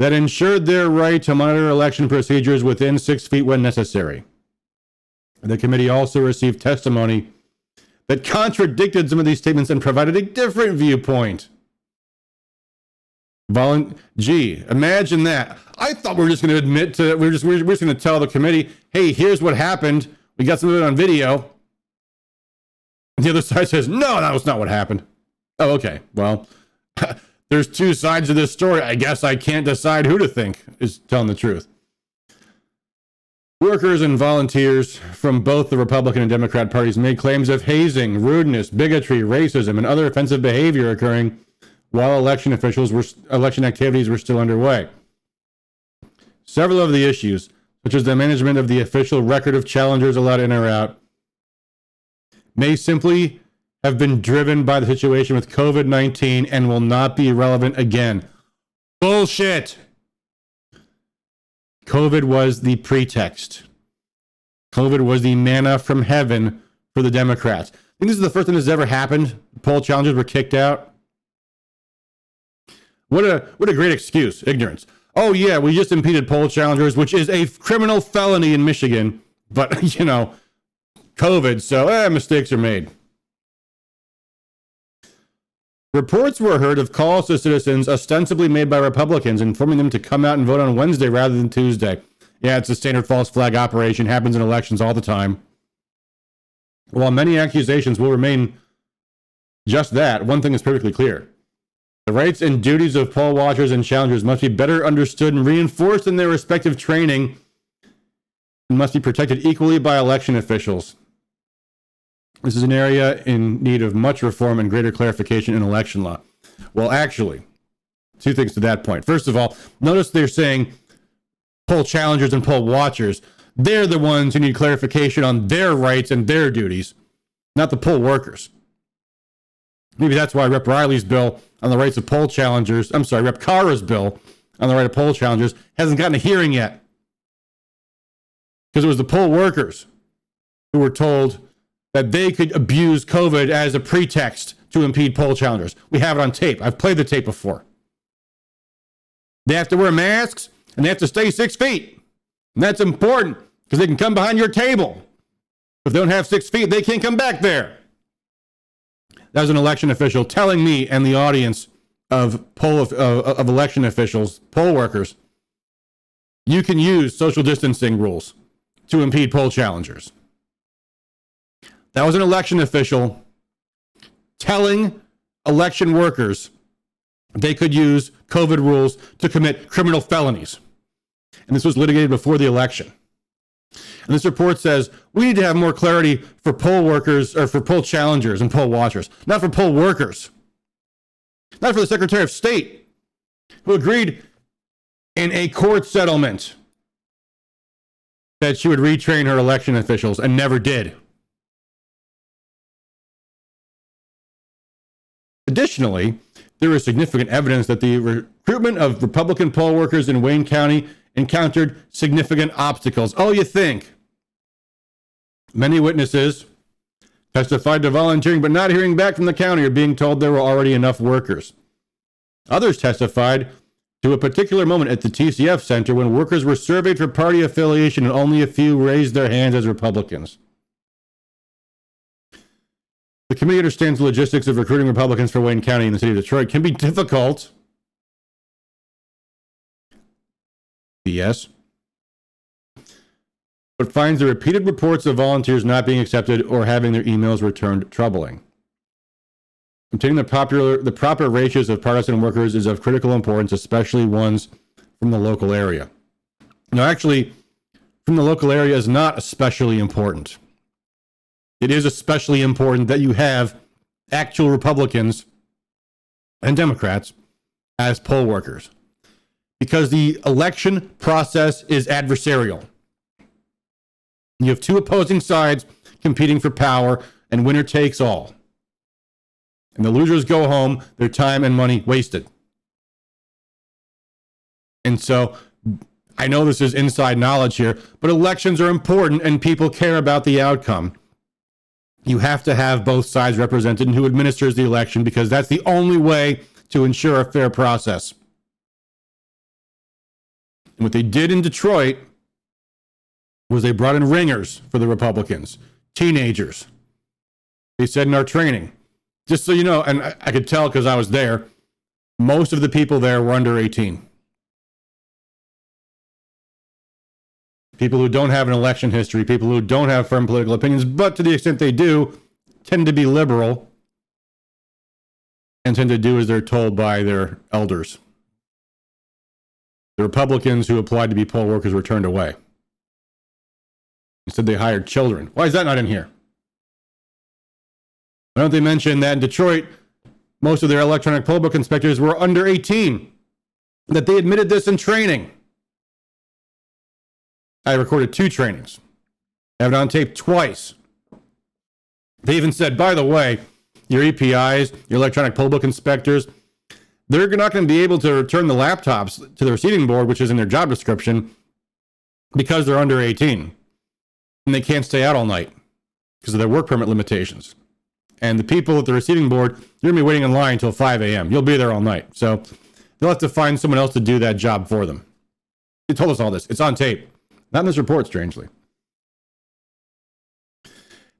that ensured their right to monitor election procedures within 6 feet when necessary. The committee also received testimony that contradicted some of these statements and provided a different viewpoint. Gee, imagine that. I thought we were just going to admit to, we're just going to tell the committee, hey, here's what happened. We got some of it on video. And the other side says, no, that was not what happened. Oh, okay. Well, There's two sides of this story. I guess I can't decide who to think is telling the truth. Workers and volunteers from both the Republican and Democrat parties made claims of hazing, rudeness, bigotry, racism, and other offensive behavior occurring while election activities were still underway. Several of the issues, such as the management of the official record of challengers allowed in or out, may simply have been driven by the situation with COVID-19 and will not be relevant again. Bullshit! COVID was the pretext. COVID was the manna from heaven for the Democrats. I think this is the first time this has ever happened. Poll challengers were kicked out. What a great excuse. Ignorance. Oh yeah, we just impeded poll challengers, which is a criminal felony in Michigan. But, COVID, so mistakes are made. Reports were heard of calls to citizens ostensibly made by Republicans informing them to come out and vote on Wednesday rather than Tuesday. Yeah, it's a standard false flag operation. Happens in elections all the time. While many accusations will remain just that, one thing is perfectly clear. The rights and duties of poll watchers and challengers must be better understood and reinforced in their respective training and must be protected equally by election officials. This is an area in need of much reform and greater clarification in election law. Well, actually, two things to that point. First of all, notice they're saying poll challengers and poll watchers. They're the ones who need clarification on their rights and their duties, not the poll workers. Maybe that's why Rep. Riley's bill on the rights of poll challengers, Rep. Carra's bill on the right of poll challengers hasn't gotten a hearing yet. Because it was the poll workers who were told that they could abuse COVID as a pretext to impede poll challengers. We have it on tape. I've played the tape before. They have to wear masks and they have to stay 6 feet. And that's important because they can come behind your table. If they don't have 6 feet, they can't come back there. That was an election official telling me and the audience of election officials, poll workers, you can use social distancing rules to impede poll challengers. That was an election official telling election workers they could use COVID rules to commit criminal felonies. And this was litigated before the election. And this report says we need to have more clarity for poll workers or for poll challengers and poll watchers, not for poll workers, not for the Secretary of State who agreed in a court settlement that she would retrain her election officials and never did. Additionally, there is significant evidence that the recruitment of Republican poll workers in Wayne County encountered significant obstacles. Oh, you think? Many witnesses testified to volunteering but not hearing back from the county or being told there were already enough workers. Others testified to a particular moment at the TCF Center when workers were surveyed for party affiliation and only a few raised their hands as Republicans. The committee understands the logistics of recruiting Republicans for Wayne County and the city of Detroit can be difficult. Yes. But finds the repeated reports of volunteers not being accepted or having their emails returned troubling. Obtaining the proper ratios of partisan workers is of critical importance, especially ones from the local area. Now, actually, from the local area is not especially important. It is especially important that you have actual Republicans and Democrats as poll workers, because the election process is adversarial. You have two opposing sides competing for power, and winner takes all. And the losers go home, their time and money wasted. And so, I know this is inside knowledge here, but elections are important and people care about the outcome. You have to have both sides represented and who administers the election, because that's the only way to ensure a fair process. And what they did in Detroit was they brought in ringers for the Republicans, teenagers. They said in our training, just so you know, and I could tell because I was there, most of the people there were under 18. People who don't have an election history, people who don't have firm political opinions, but to the extent they do, tend to be liberal. and tend to do as they're told by their elders. The Republicans who applied to be poll workers were turned away. Instead, they hired children. Why is that not in here? Why don't they mention that in Detroit, most of their electronic poll book inspectors were under 18? That they admitted this in training. I recorded 2 trainings. I have it on tape twice. They even said, by the way, your EPIs, your electronic poll book inspectors, they're not going to be able to return the laptops to the receiving board, which is in their job description, because they're under 18. And they can't stay out all night because of their work permit limitations. And the people at the receiving board, you're going to be waiting in line until 5 a.m. You'll be there all night. So they'll have to find someone else to do that job for them. They told us all this. It's on tape. Not in this report, strangely.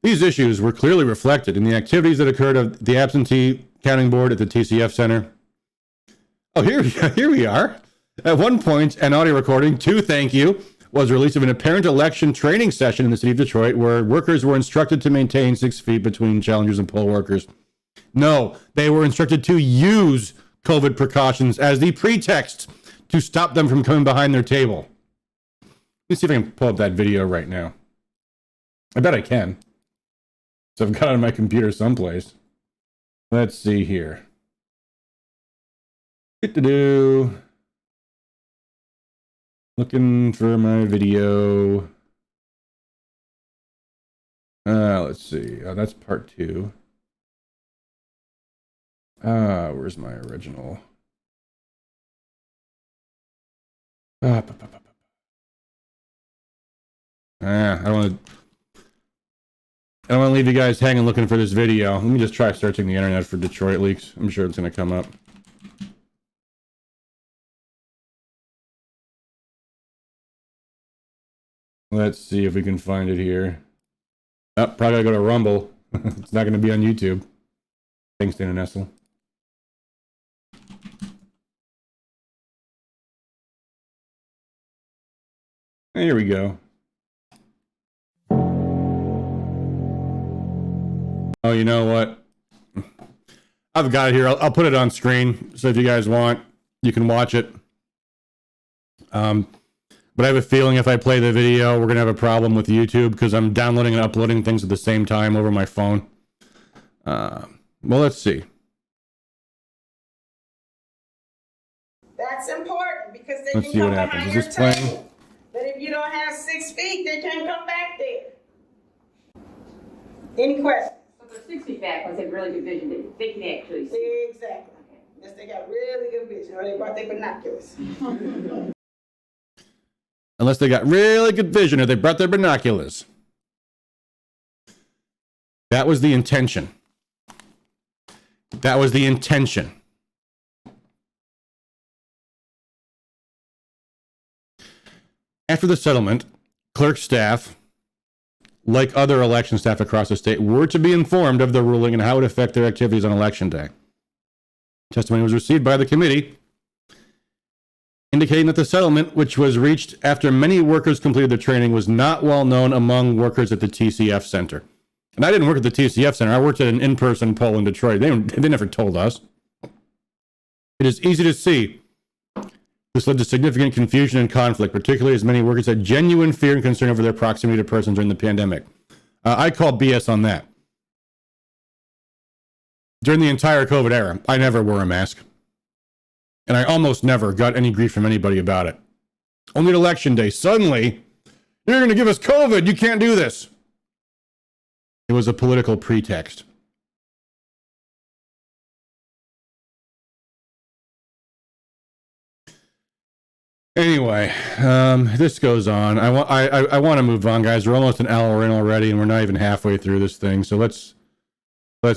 These issues were clearly reflected in the activities that occurred at the absentee counting board at the TCF Center. Oh, here we are. At one point, an audio recording, to thank you, was released of an apparent election training session in the city of Detroit where workers were instructed to maintain 6 feet between challengers and poll workers. No, they were instructed to use COVID precautions as the pretext to stop them from coming behind their table. Let me see if I can pull up that video right now. I bet I can. So I've got it on my computer someplace. Let's see here. Looking for my video. Let's see. Oh, that's part 2. Where's my original? I don't want to leave you guys hanging looking for this video. Let me just try searching the internet for Detroit leaks. I'm sure it's going to come up. Let's see if we can find it here. Oh, probably gotta go to Rumble. It's not going to be on YouTube. Thanks, Dana Nessel. Here we go. Oh, you know what? I've got it here. I'll put it on screen. So if you guys want, you can watch it. But I have a feeling if I play the video, we're going to have a problem with YouTube because I'm downloading and uploading things at the same time over my phone. Well, let's see. That's important because they Let's can see come what happens. behind Is your this playing? table. But if you don't have 6 feet, they can't come back there. Any questions? So the 60 back ones have really good vision. They can actually see. Exactly. Yes, they got really good vision, or they brought their binoculars. Unless they got really good vision or they brought their binoculars. That was the intention. That was the intention. After the settlement, clerk staff, like other election staff across the state, were to be informed of the ruling and how it would affect their activities on election day. Testimony was received by the committee, indicating that the settlement, which was reached after many workers completed their training, was not well known among workers at the TCF Center. And I didn't work at the TCF Center. I worked at an in-person poll in Detroit. They never told us. It is easy to see this led to significant confusion and conflict, particularly as many workers had genuine fear and concern over their proximity to persons during the pandemic. I call BS on that. During the entire COVID era, I never wore a mask. And I almost never got any grief from anybody about it. Only at election day, suddenly, you're going to give us COVID. You can't do this. It was a political pretext. Anyway, this goes on. I want to move on, guys. We're almost an hour in already, and we're not even halfway through this thing. So let's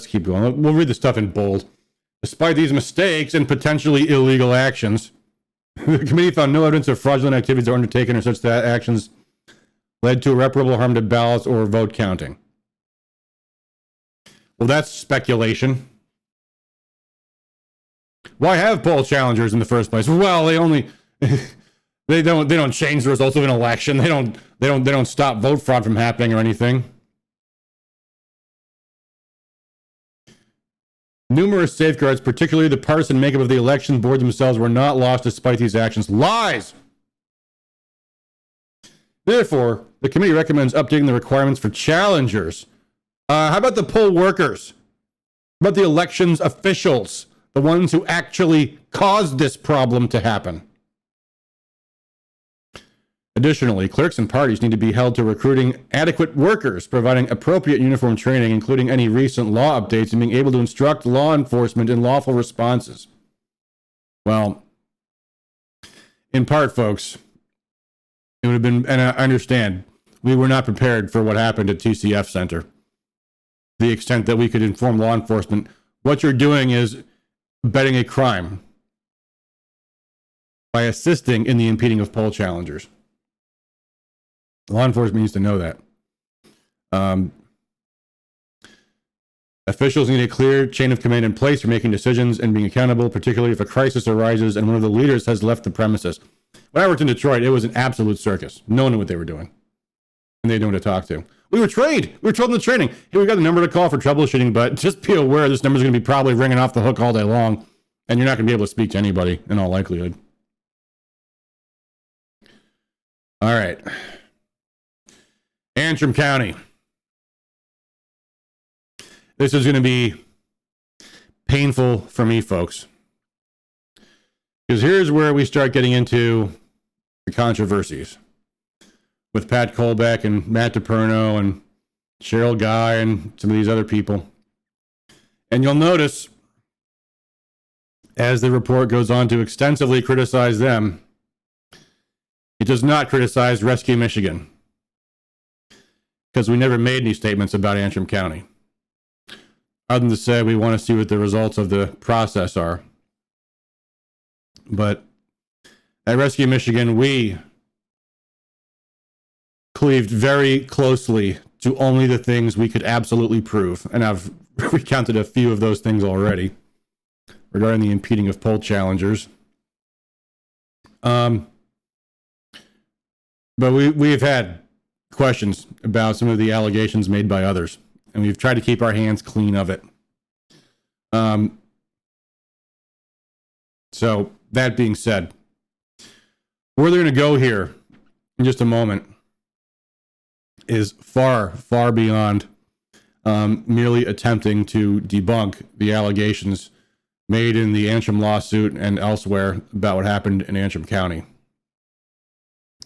keep going. We'll read the stuff in bold. Despite these mistakes and potentially illegal actions, the committee found no evidence of fraudulent activities that were undertaken or such that actions led to irreparable harm to ballots or vote counting. Well, that's speculation. Why have poll challengers in the first place? Well, they only they don't change the results of an election. They don't stop vote fraud from happening or anything. Numerous safeguards, particularly the partisan makeup of the election board themselves, were not lost despite these actions. Lies! Therefore, the committee recommends updating the requirements for challengers. How about the poll workers? How about the elections officials? The ones who actually caused this problem to happen. Additionally, clerks and parties need to be held to recruiting adequate workers, providing appropriate uniform training, including any recent law updates, and being able to instruct law enforcement in lawful responses. Well, in part, folks, it would have been, and I understand, we were not prepared for what happened at TCF Center. The extent that we could inform law enforcement, what you're doing is abetting a crime by assisting in the impeding of poll challengers. Law enforcement needs to know that. Officials need a clear chain of command in place for making decisions and being accountable, particularly if a crisis arises and one of the leaders has left the premises. When I worked in Detroit, it was an absolute circus. No one knew what they were doing. And they didn't know who to talk to. We were trained. We were told in the training, hey, we got the number to call for troubleshooting, but just be aware this number is going to be probably ringing off the hook all day long, and you're not going to be able to speak to anybody in all likelihood. All right. Antrim County. This is going to be painful for me, folks. Because here's where we start getting into the controversies with Pat Colbeck and Matt DePerno and Cheryl Guy and some of these other people. And you'll notice, as the report goes on to extensively criticize them, it does not criticize Rescue Michigan, because we never made any statements about Antrim County, other than to say we want to see what the results of the process are. But at Rescue Michigan, we cleaved very closely to only the things we could absolutely prove. And I've recounted a few of those things already regarding the impeding of poll challengers. But we've had questions about some of the allegations made by others, and we've tried to keep our hands clean of it. So that being said, where they're going to go here in just a moment is far, far beyond merely attempting to debunk the allegations made in the Antrim lawsuit and elsewhere about what happened in Antrim County.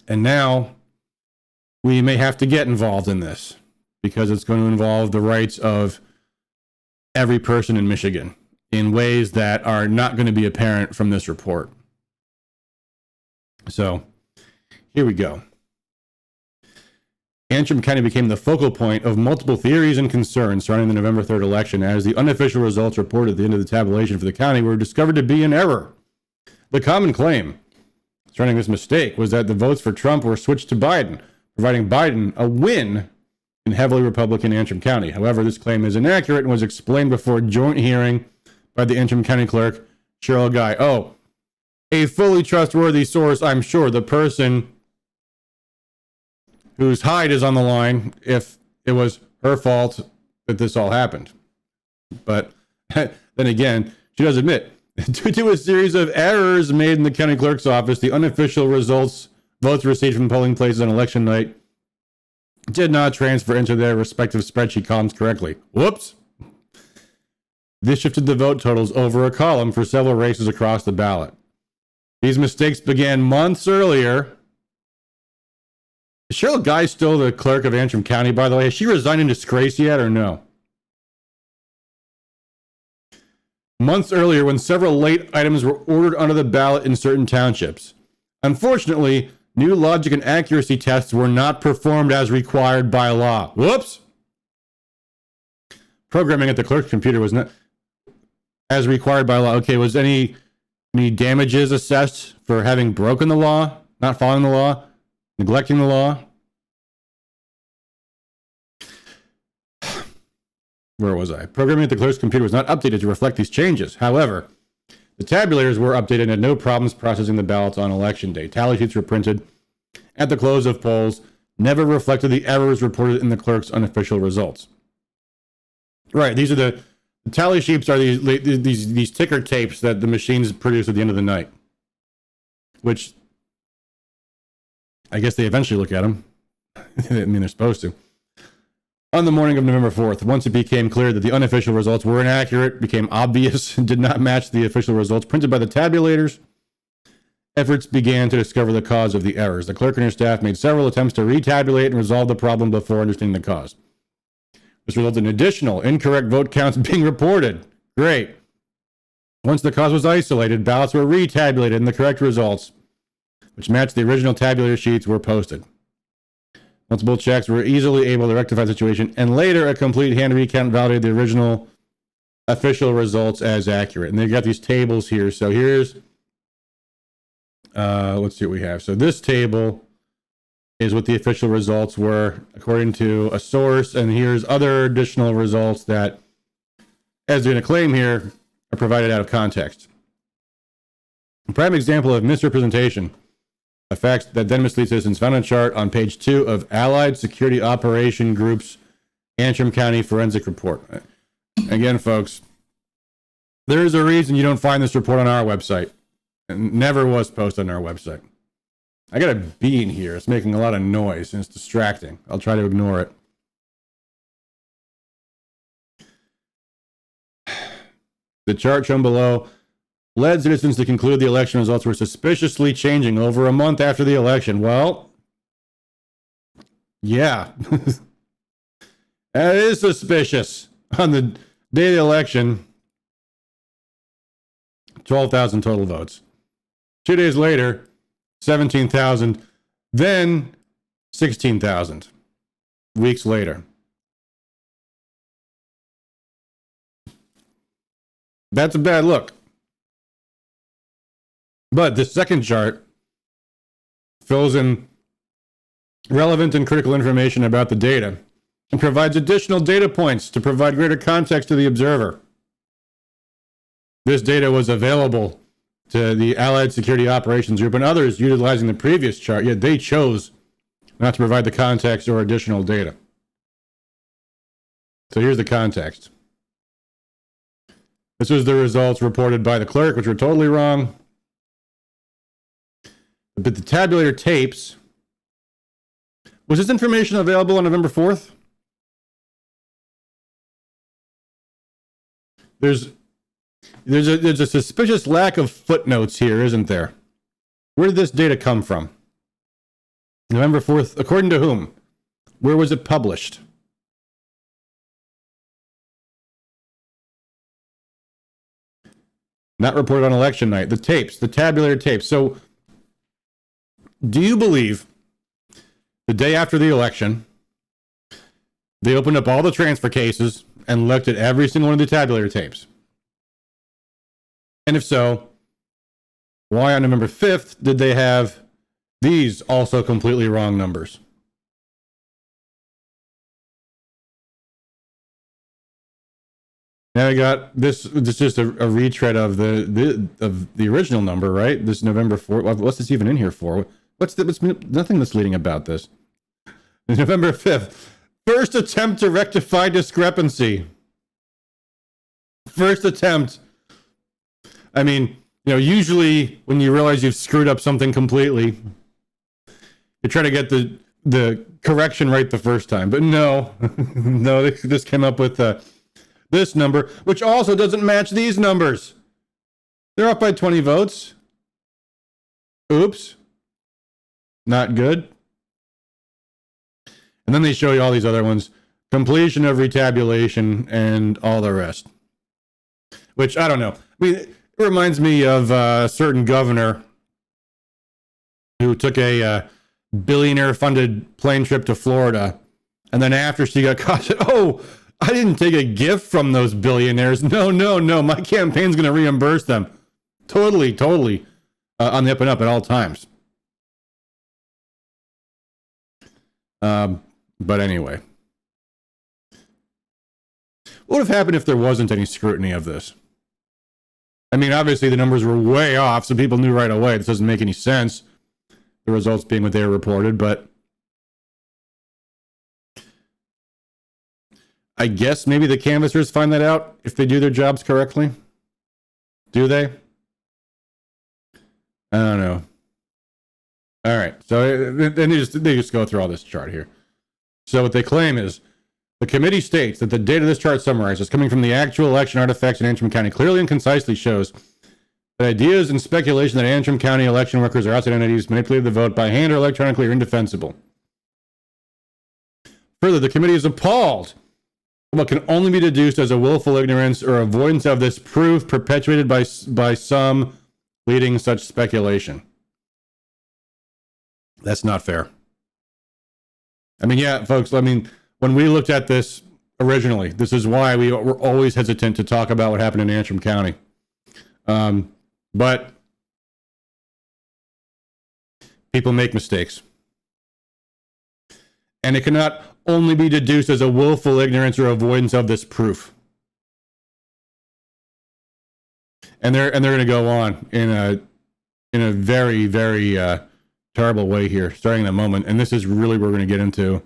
And now we may have to get involved in this because it's going to involve the rights of every person in Michigan in ways that are not going to be apparent from this report. So here we go. Antrim County became the focal point of multiple theories and concerns surrounding the November 3rd election as the unofficial results reported at the end of the tabulation for the county were discovered to be in error. The common claim surrounding this mistake was that the votes for Trump were switched to Biden, providing Biden a win in heavily Republican Antrim County. However, this claim is inaccurate and was explained before a joint hearing by the Antrim County Clerk, Cheryl Guy. Oh, a fully trustworthy source, I'm sure. The person whose hide is on the line if it was her fault that this all happened. But then again, she does admit, due to a series of errors made in the county clerk's office, the unofficial votes received from polling places on election night did not transfer into their respective spreadsheet columns correctly. Whoops. This shifted the vote totals over a column for several races across the ballot. These mistakes began months earlier. Is Cheryl Guy still the clerk of Antrim County, by the way? Has she resigned in disgrace yet or no? Months earlier, when several late items were ordered onto the ballot in certain townships. Unfortunately, new logic and accuracy tests were not performed as required by law. Whoops! Programming at the clerk's computer was not as required by law. Okay, was any damages assessed for having broken the law, not following the law, neglecting the law? Where was I? Programming at the clerk's computer was not updated to reflect these changes. However, the tabulators were updated and had no problems processing the ballots on election day. Tally sheets were printed at the close of polls, never reflected the errors reported in the clerk's unofficial results. Right, these are the The tally sheets are these ticker tapes that the machines produce at the end of the night, which I guess they eventually look at them. I mean, they're supposed to. On the morning of November 4th, once it became clear that the unofficial results were inaccurate, became obvious, and did not match the official results printed by the tabulators, efforts began to discover the cause of the errors. The clerk and her staff made several attempts to retabulate and resolve the problem before understanding the cause. This resulted in additional incorrect vote counts being reported. Great. Once the cause was isolated, ballots were retabulated and the correct results, which matched the original tabulator sheets, were posted. Multiple checks were easily able to rectify the situation, and later a complete hand recount validated the original official results as accurate. And they've got these tables here. So here's, let's see what we have. So this table is what the official results were according to a source, and here's other additional results that, as they're going to claim here, are provided out of context. A prime example of misrepresentation, a fact that then misleads citizens, found on a chart on page 2 of Allied Security Operation Group's Antrim County Forensic Report. Again, folks, there is a reason you don't find this report on our website. It never was posted on our website. I got a bee in here. It's making a lot of noise and it's distracting. I'll try to ignore it. The chart shown below led citizens to conclude the election results were suspiciously changing over a month after the election. Well, yeah, that is suspicious. On the day of the election, 12,000 total votes. 2 days later, 17,000, then 16,000 weeks later. That's a bad look. But the second chart fills in relevant and critical information about the data and provides additional data points to provide greater context to the observer. This data was available to the Allied Security Operations Group and others utilizing the previous chart, yet they chose not to provide the context or additional data. So here's the context. This was the results reported by the clerk, which were totally wrong. But the tabulator tapes, was this information available on November 4th? There's a suspicious lack of footnotes here, isn't there? Where did this data come from? November 4th, according to whom? Where was it published? Not reported on election night. The tapes, the tabulator tapes. So, do you believe the day after the election, they opened up all the transfer cases and looked at every single one of the tabulator tapes? And if so, why on November 5th did they have these also completely wrong numbers? Now I got this. This is just a retread of the original number, right? This November 4th. What's this even in here for? What's nothing misleading about this? It's November 5th. First attempt to rectify discrepancy. First attempt. I mean, you know, usually when you realize you've screwed up something completely, you try to get the correction right the first time. But no, no, they just came up with this number, which also doesn't match these numbers. They're up by 20 votes. Oops. Not good. And then they show you all these other ones. Completion of retabulation and all the rest. Which, I don't know. I mean, it reminds me of a certain governor who took a billionaire-funded plane trip to Florida. And then after she got caught, said, oh, I didn't take a gift from those billionaires. No, my campaign's going to reimburse them. Totally on the up and up at all times. But anyway. What would have happened if there wasn't any scrutiny of this? I mean, obviously the numbers were way off, so people knew right away this doesn't make any sense. The results being what they were reported, but I guess maybe the canvassers find that out if they do their jobs correctly. Do they? I don't know. All right. So then they just go through all this chart here. So what they claim is the committee states that the data this chart summarizes, coming from the actual election artifacts in Antrim County, clearly and concisely shows that ideas and speculation that Antrim County election workers or outside entities manipulated the vote by hand or electronically are indefensible. Further, the committee is appalled at what can only be deduced as a willful ignorance or avoidance of this proof perpetuated by some leading such speculation. That's not fair. I mean, yeah, folks, I mean, when we looked at this originally, this is why we were always hesitant to talk about what happened in Antrim County. But people make mistakes. And it cannot only be deduced as a willful ignorance or avoidance of this proof. And they're going to go on in a very, very terrible way here, starting in a moment. And this is really where we're going to get into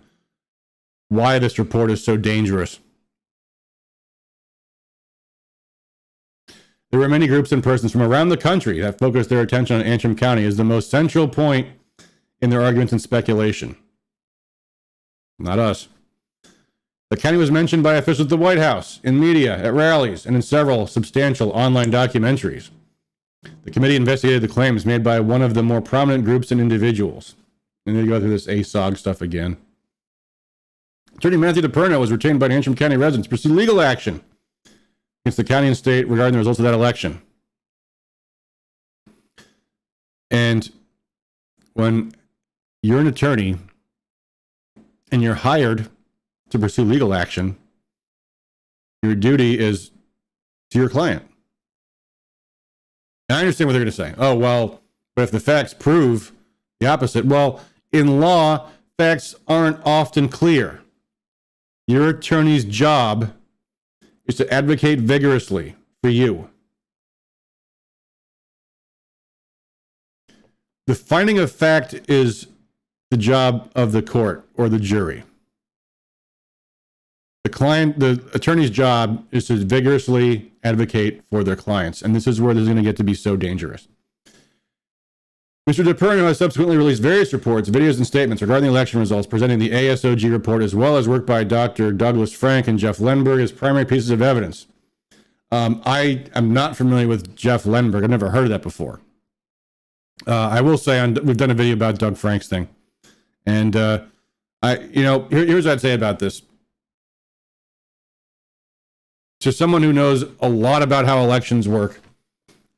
why this report is so dangerous. There were many groups and persons from around the country that focused their attention on Antrim County as the most central point in their arguments and speculation. Not us. The county was mentioned by officials at the White House, in media, at rallies, and in several substantial online documentaries. The committee investigated the claims made by one of the more prominent groups and individuals. And they go through this ASOG stuff again. Attorney Matthew DePerno was retained by Antrim County residents to pursue legal action against the county and state regarding the results of that election. And when you're an attorney and you're hired to pursue legal action, your duty is to your client. And I understand what they're going to say. Oh, well, but if the facts prove the opposite, well, in law, facts aren't often clear. Your attorney's job is to advocate vigorously for you. The finding of fact is the job of the court or the jury. The attorney's job is to vigorously advocate for their clients. And this is where this is going to get to be so dangerous. Mr. DePerno has subsequently released various reports, videos, and statements regarding the election results, presenting the ASOG report as well as work by Dr. Douglas Frank and Jeff Lenberg as primary pieces of evidence. I am not familiar with Jeff Lenberg. I've never heard of that before. I will say we've done a video about Doug Frank's thing. And here's what I'd say about this. To someone who knows a lot about how elections work,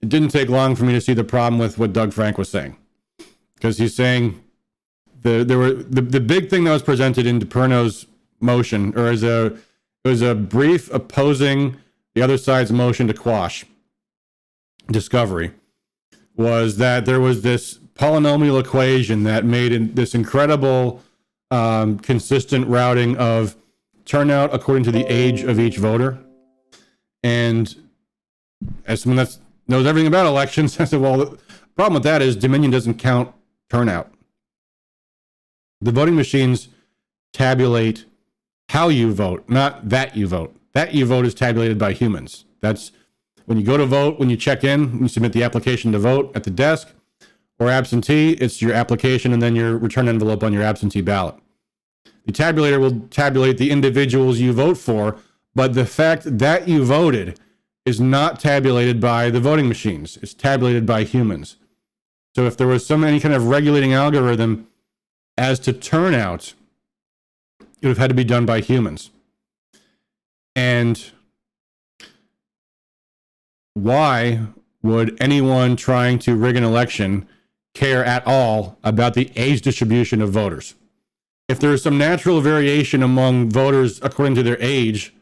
it didn't take long for me to see the problem with what Doug Frank was saying, because he's saying the big thing that was presented in DePerno's motion, or it was a brief opposing the other side's motion to quash discovery, was that there was this polynomial equation that made this incredible consistent routing of turnout according to the age of each voter. And as someone that knows everything about elections, I said, well, the problem with that is Dominion doesn't count turnout. The voting machines tabulate how you vote, not that you vote. That you vote is tabulated by humans. That's when you go to vote, when you check in, you submit the application to vote at the desk, or absentee, it's your application and then your return envelope on your absentee ballot. The tabulator will tabulate the individuals you vote for, but the fact that you voted is not tabulated by the voting machines. It's tabulated by humans. So if there was any kind of regulating algorithm as to turnout, it would have had to be done by humans. And why would anyone trying to rig an election care at all about the age distribution of voters? If there is some natural variation among voters according to their age,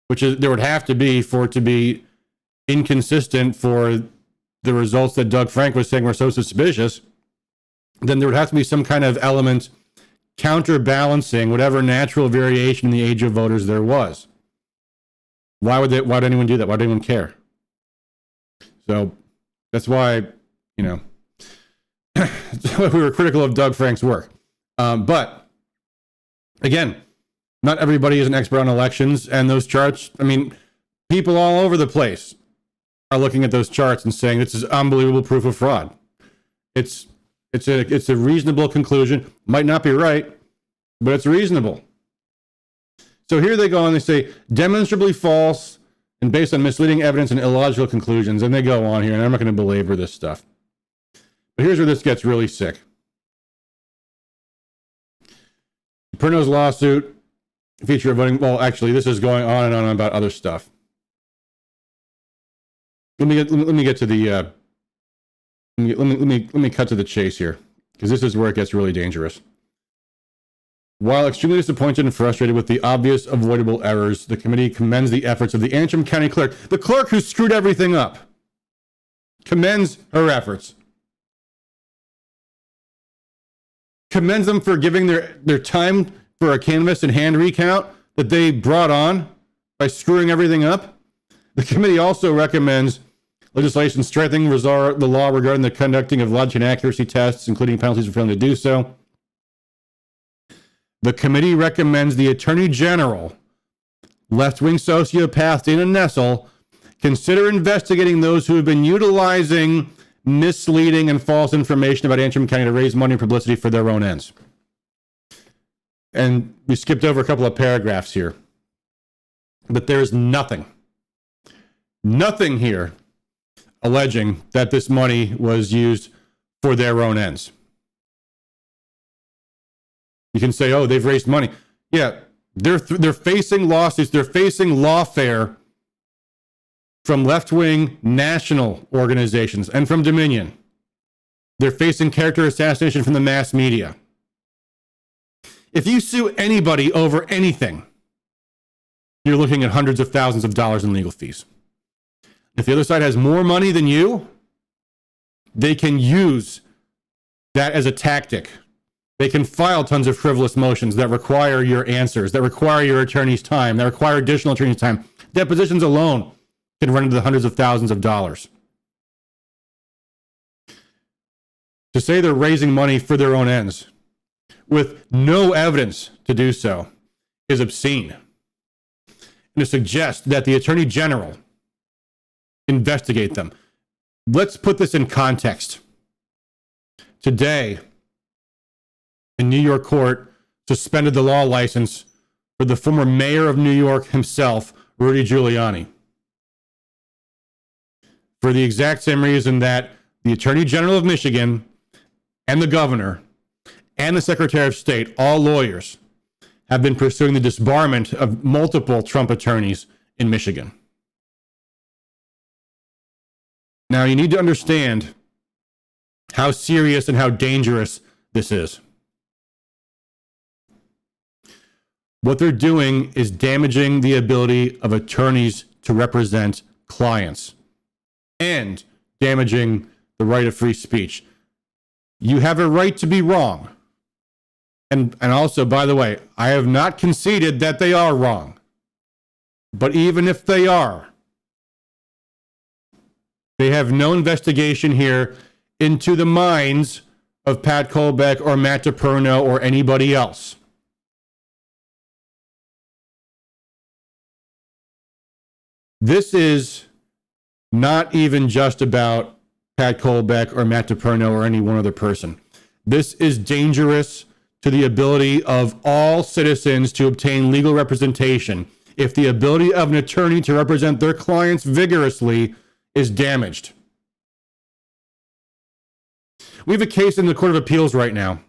there would have to be for it to be inconsistent for the results that Doug Frank was saying were so suspicious, then there would have to be some kind of element counterbalancing whatever natural variation in the age of voters there was. Why would anyone do that? Why would anyone care? So that's why, we were critical of Doug Frank's work. But again, Not everybody is an expert on elections, and those charts, I mean, people all over the place are looking at those charts and saying this is unbelievable proof of fraud. It's a reasonable conclusion. Might not be right, but it's reasonable. So here they go and they say demonstrably false and based on misleading evidence and illogical conclusions. And they go on here, and I'm not going to belabor this stuff. But here's where this gets really sick. Perno's lawsuit, feature of voting. Well, actually, this is going on and on about other stuff. Let me get to the. Let me cut to the chase here, because this is where it gets really dangerous. While extremely disappointed and frustrated with the obvious avoidable errors, the committee commends the efforts of the Antrim County clerk, the clerk who screwed everything up. Commends her efforts. Commends them for giving their time for a canvass and hand recount that they brought on by screwing everything up. The committee also recommends legislation strengthening the law regarding the conducting of logic and accuracy tests, including penalties for failing to do so. The committee recommends the Attorney General, left-wing sociopath Dana Nessel, consider investigating those who have been utilizing misleading and false information about Antrim County to raise money and publicity for their own ends. And we skipped over a couple of paragraphs here. But there's nothing here alleging that this money was used for their own ends. You can say, oh, they've raised money. Yeah, they're facing lawsuits. They're facing lawfare from left-wing national organizations and from Dominion. They're facing character assassination from the mass media. If you sue anybody over anything, you're looking at hundreds of thousands of dollars in legal fees. If the other side has more money than you, they can use that as a tactic. They can file tons of frivolous motions that require your answers, that require your attorney's time, that require additional attorney's time. Depositions alone can run into the hundreds of thousands of dollars. To say they're raising money for their own ends with no evidence to do so is obscene. And to suggest that the Attorney General investigate them. Let's put this in context. Today, a New York court suspended the law license for the former mayor of New York himself, Rudy Giuliani, for the exact same reason that the Attorney General of Michigan and the governor and the Secretary of State, all lawyers, have been pursuing the disbarment of multiple Trump attorneys in Michigan. Now, you need to understand how serious and how dangerous this is. What they're doing is damaging the ability of attorneys to represent clients and damaging the right of free speech. You have a right to be wrong. And also, by the way, I have not conceded that they are wrong. But even if they are, they have no investigation here into the minds of Pat Colbeck or Matt DePerno or anybody else. This is not even just about Pat Colbeck or Matt DePerno or any one other person. This is dangerous to the ability of all citizens to obtain legal representation if the ability of an attorney to represent their clients vigorously is damaged. We have a case in the Court of Appeals right now.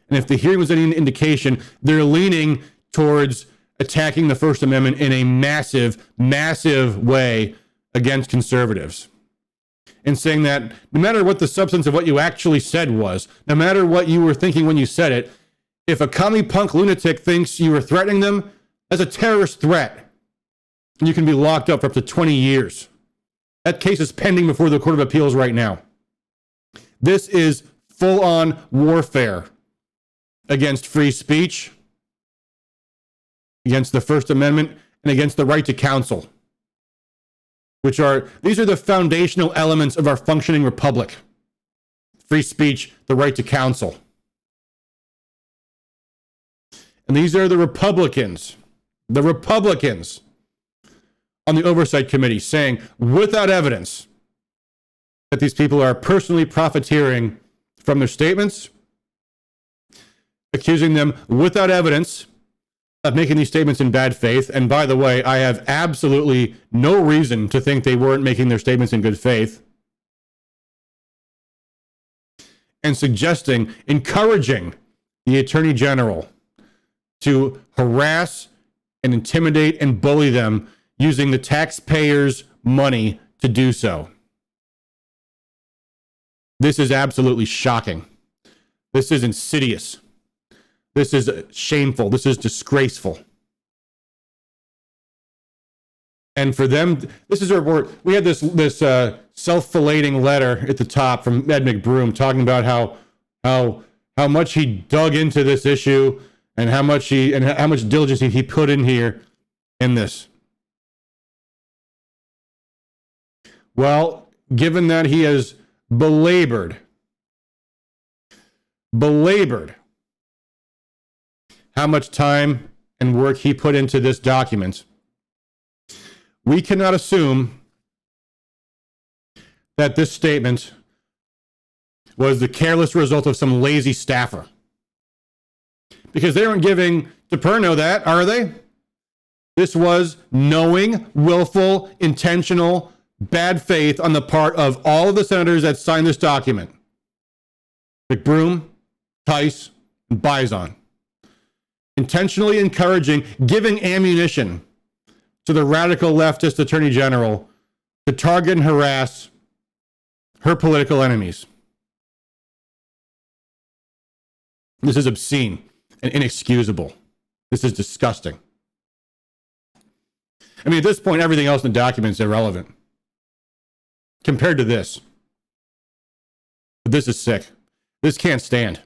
And if the hearing was any indication, they're leaning towards attacking the First Amendment in a massive, massive way against conservatives. And saying that no matter what the substance of what you actually said was, no matter what you were thinking when you said it, if a commie punk lunatic thinks you were threatening them, that's a terrorist threat. And you can be locked up for up to 20 years. That case is pending before the Court of Appeals right now. This is full-on warfare against free speech, against the First Amendment, and against the right to counsel. These are the foundational elements of our functioning republic. Free speech, the right to counsel. And these are the Republicans on the Oversight Committee saying without evidence that these people are personally profiteering from their statements, accusing them without evidence of making these statements in bad faith. And by the way, I have absolutely no reason to think they weren't making their statements in good faith. And suggesting, encouraging the Attorney General to harass and intimidate and bully them using the taxpayers' money to do so. This is absolutely shocking. This is insidious. This is shameful. This is disgraceful. And for them, this is a report. We had this self-filleting letter at the top from Ed McBroom talking about how much he dug into this issue and how much diligence he put in here in this. Well, given that he has belabored how much time and work he put into this document, we cannot assume that this statement was the careless result of some lazy staffer. Because they aren't giving DePerno that, are they? This was knowing, willful, intentional, bad faith on the part of all of the senators that signed this document. McBroom, Tice, and Bison. Intentionally encouraging, giving ammunition to the radical leftist Attorney General to target and harass her political enemies. This is obscene and inexcusable. This is disgusting. I mean, at this point, everything else in the document is irrelevant compared to this. But this is sick. This can't stand.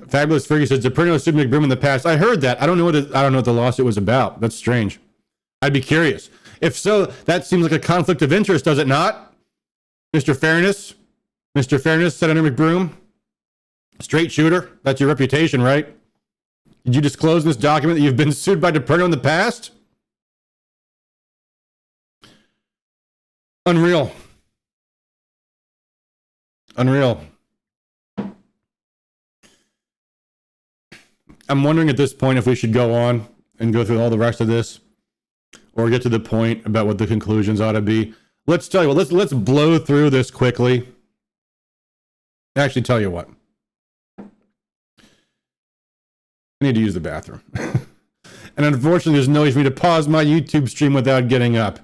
Fabulous Fergie says DePerno sued McBroom in the past. I heard that. I don't know what the lawsuit was about. That's strange. I'd be curious. If so, that seems like a conflict of interest, does it not? Mr. Fairness, Senator McBroom, straight shooter. That's your reputation, right? Did you disclose in this document that you've been sued by DePerno in the past? Unreal. I'm wondering at this point if we should go on and go through all the rest of this or get to the point about what the conclusions ought to be. Let's blow through this quickly. Actually, tell you what. I need to use the bathroom. And unfortunately, there's no way for me to pause my YouTube stream without getting up.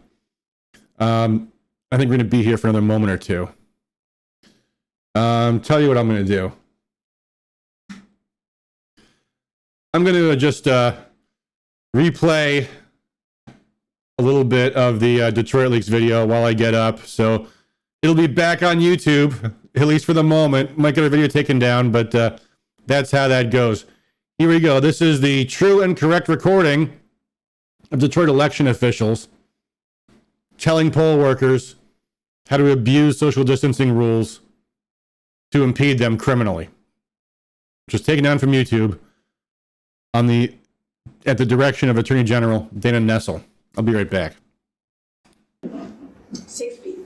I think we're going to be here for another moment or two. Tell you what I'm going to do. I'm going to just replay a little bit of the Detroit Leaks video while I get up. So it'll be back on YouTube, at least for the moment. Might get a video taken down, but that's how that goes. Here we go. This is the true and correct recording of Detroit election officials telling poll workers how to abuse social distancing rules to impede them criminally. Just taken down from YouTube at the direction of Attorney General Dana Nessel. I'll be right back. 6 feet.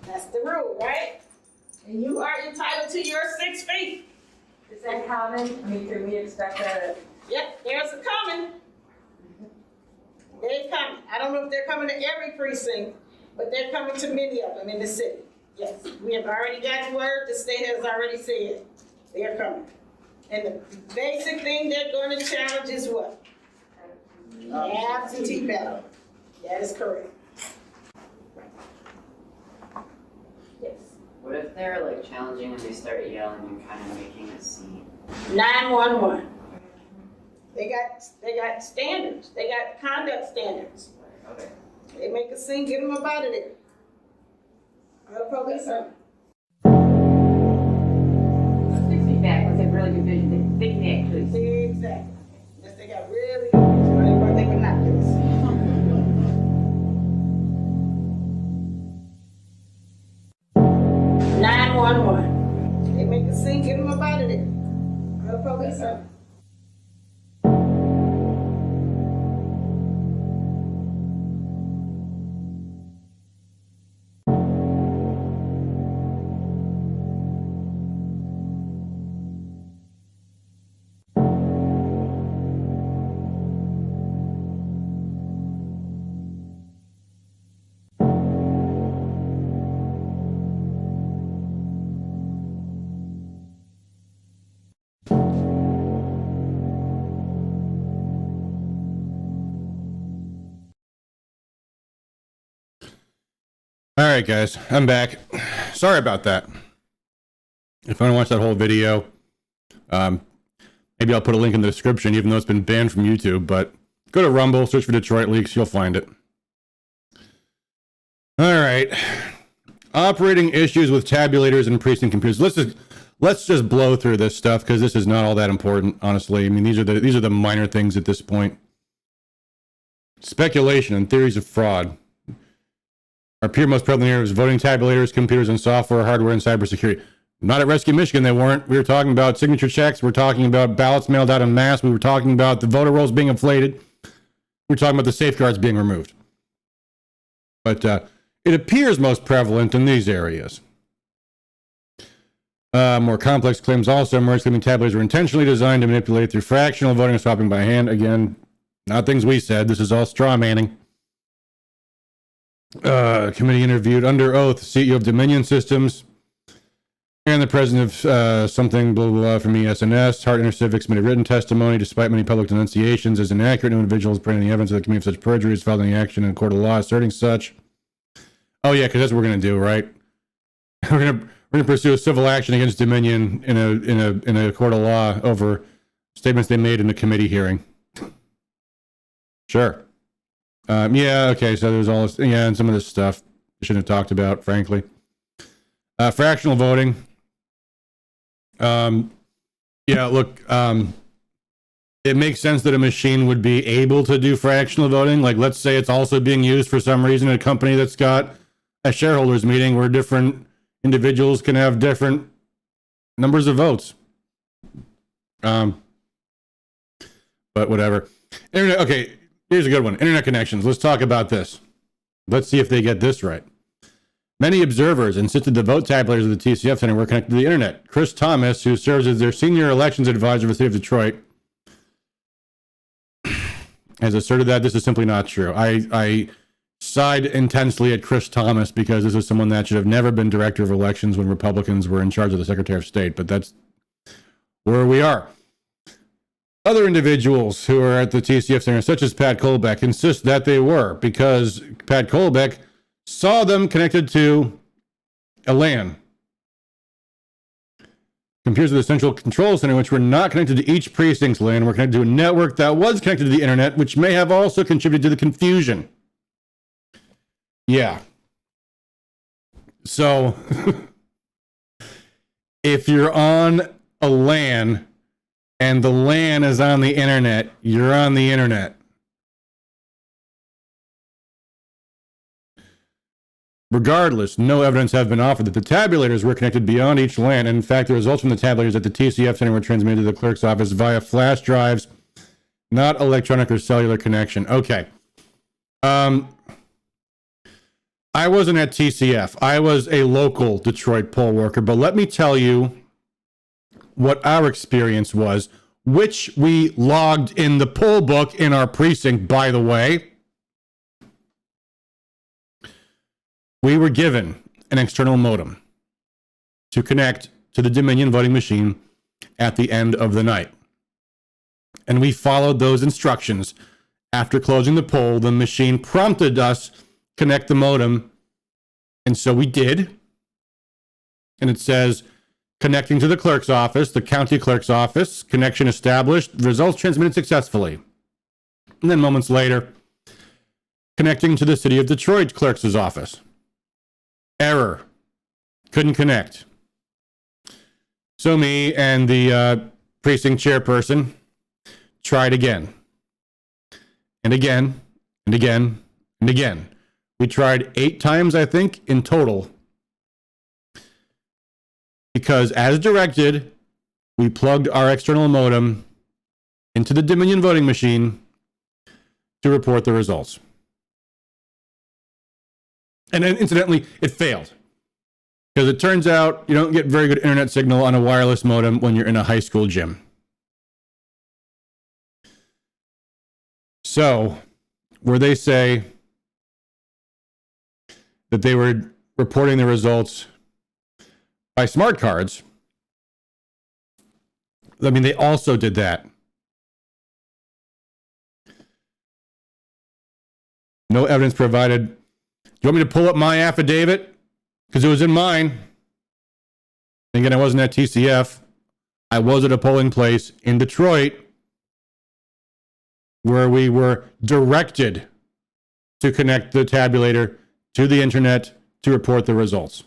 That's the rule, right? And you are entitled to your 6 feet. Is that common? I mean, can we expect that? Yep, there's a coming. They're coming. I don't know if they're coming to every precinct, but they're coming to many of them in the city. Yes, we have already gotten word. The state has already said they're coming. And the basic thing they're going to challenge is what? Absentee ballot. That is correct. Yes. What if they're like challenging and they start yelling and kind of making a scene? 911. They got standards. They got conduct standards. Okay. They make a scene, get them up out of there. Out of police. 6 feet back was a really good vision. They can actually see. Exactly. Unless they got really good vision, or they brought their binoculars. They make a precinct, get them up out of there. The police are. All right, guys, I'm back. Sorry about that. If you want to watch that whole video, maybe I'll put a link in the description, even though it's been banned from YouTube, but go to Rumble, search for Detroit Leaks, you'll find it. All right. Operating issues with tabulators and precinct computers. Let's just blow through this stuff because this is not all that important, honestly. I mean, these are the minor things at this point. Speculation and theories of fraud. Our peer most prevalent here is voting tabulators, computers, and software, hardware, and cybersecurity. Not at Rescue Michigan, they weren't. We were talking about signature checks. We're talking about ballots mailed out en masse. We were talking about the voter rolls being inflated. We were talking about the safeguards being removed. But it appears most prevalent in these areas. More complex claims also emerged, claiming tabulators were intentionally designed to manipulate through fractional voting and swapping by hand. Again, not things we said. This is all straw manning. Committee interviewed under oath CEO of Dominion Systems and the president of something blah blah blah from ES&S. Hart InterCivic submitted written testimony despite many public denunciations as inaccurate. No individuals presenting evidence of the committee of such perjury is filing action in a court of law asserting such. Oh yeah, because that's what we're gonna do, right? We're gonna pursue a civil action against Dominion in a court of law over statements they made in a committee hearing. Sure. Yeah, okay, so there's all this, yeah, and some of this stuff I shouldn't have talked about, frankly. Fractional voting. Yeah, look, it makes sense that a machine would be able to do fractional voting. Like, let's say it's also being used for some reason in a company that's got a shareholders meeting where different individuals can have different numbers of votes. But whatever. Internet, okay. Here's a good one. Internet connections. Let's talk about this. Let's see if they get this right. Many observers insisted the vote tabulators of the TCF Center were connected to the internet. Chris Thomas, who serves as their senior elections advisor for the city of Detroit, has asserted that this is simply not true. I side intensely at Chris Thomas because this is someone that should have never been director of elections when Republicans were in charge of the Secretary of State, but that's where we are. Other individuals who are at the TCF Center, such as Pat Kolbeck, insist that they were because Pat Kolbeck saw them connected to a LAN. Computers of the Central Control Center, which were not connected to each precinct's LAN, were connected to a network that was connected to the internet, which may have also contributed to the confusion. Yeah. So, if you're on a LAN and the LAN is on the internet, you're on the internet. Regardless, no evidence has been offered that the tabulators were connected beyond each LAN. And in fact, the results from the tabulators at the TCF Center were transmitted to the clerk's office via flash drives, not electronic or cellular connection. Okay. I wasn't at TCF. I was a local Detroit poll worker, but let me tell you what our experience was, which we logged in the poll book in our precinct, by the way. We were given an external modem to connect to the Dominion voting machine at the end of the night. And we followed those instructions. After closing the poll, the machine prompted us connect the modem. And so we did. And it says, connecting to the clerk's office, the county clerk's office, connection established, results transmitted successfully. And then moments later, connecting to the city of Detroit clerk's office. Error. Couldn't connect. So me and the precinct chairperson tried again. And again, and again, and again. We tried 8 times, I think, in total. because as directed, we plugged our external modem into the Dominion voting machine to report the results. And then, incidentally, it failed. Because it turns out you don't get very good internet signal on a wireless modem when you're in a high school gym. So, where they say that they were reporting the results by smart cards, I mean, they also did that. No evidence provided. Do you want me to pull up my affidavit? Because it was in mine. Again, I wasn't at TCF. I was at a polling place in Detroit where we were directed to connect the tabulator to the internet to report the results.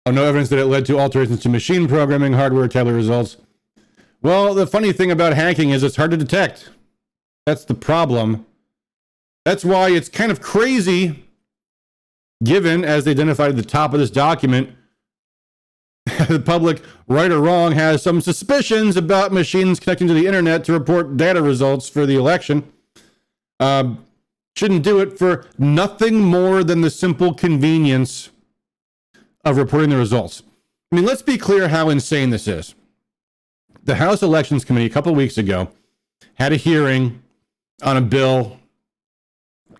No evidence that it led to alterations to machine programming, hardware, tabulator results. Well, the funny thing about hacking is it's hard to detect. That's the problem. That's why it's kind of crazy, given, as they identified at the top of this document, the public, right or wrong, has some suspicions about machines connecting to the internet to report data results for the election. Shouldn't do it for nothing more than the simple convenience of reporting the results. I mean, let's be clear how insane this is. The House Elections Committee a couple of weeks ago had a hearing on a bill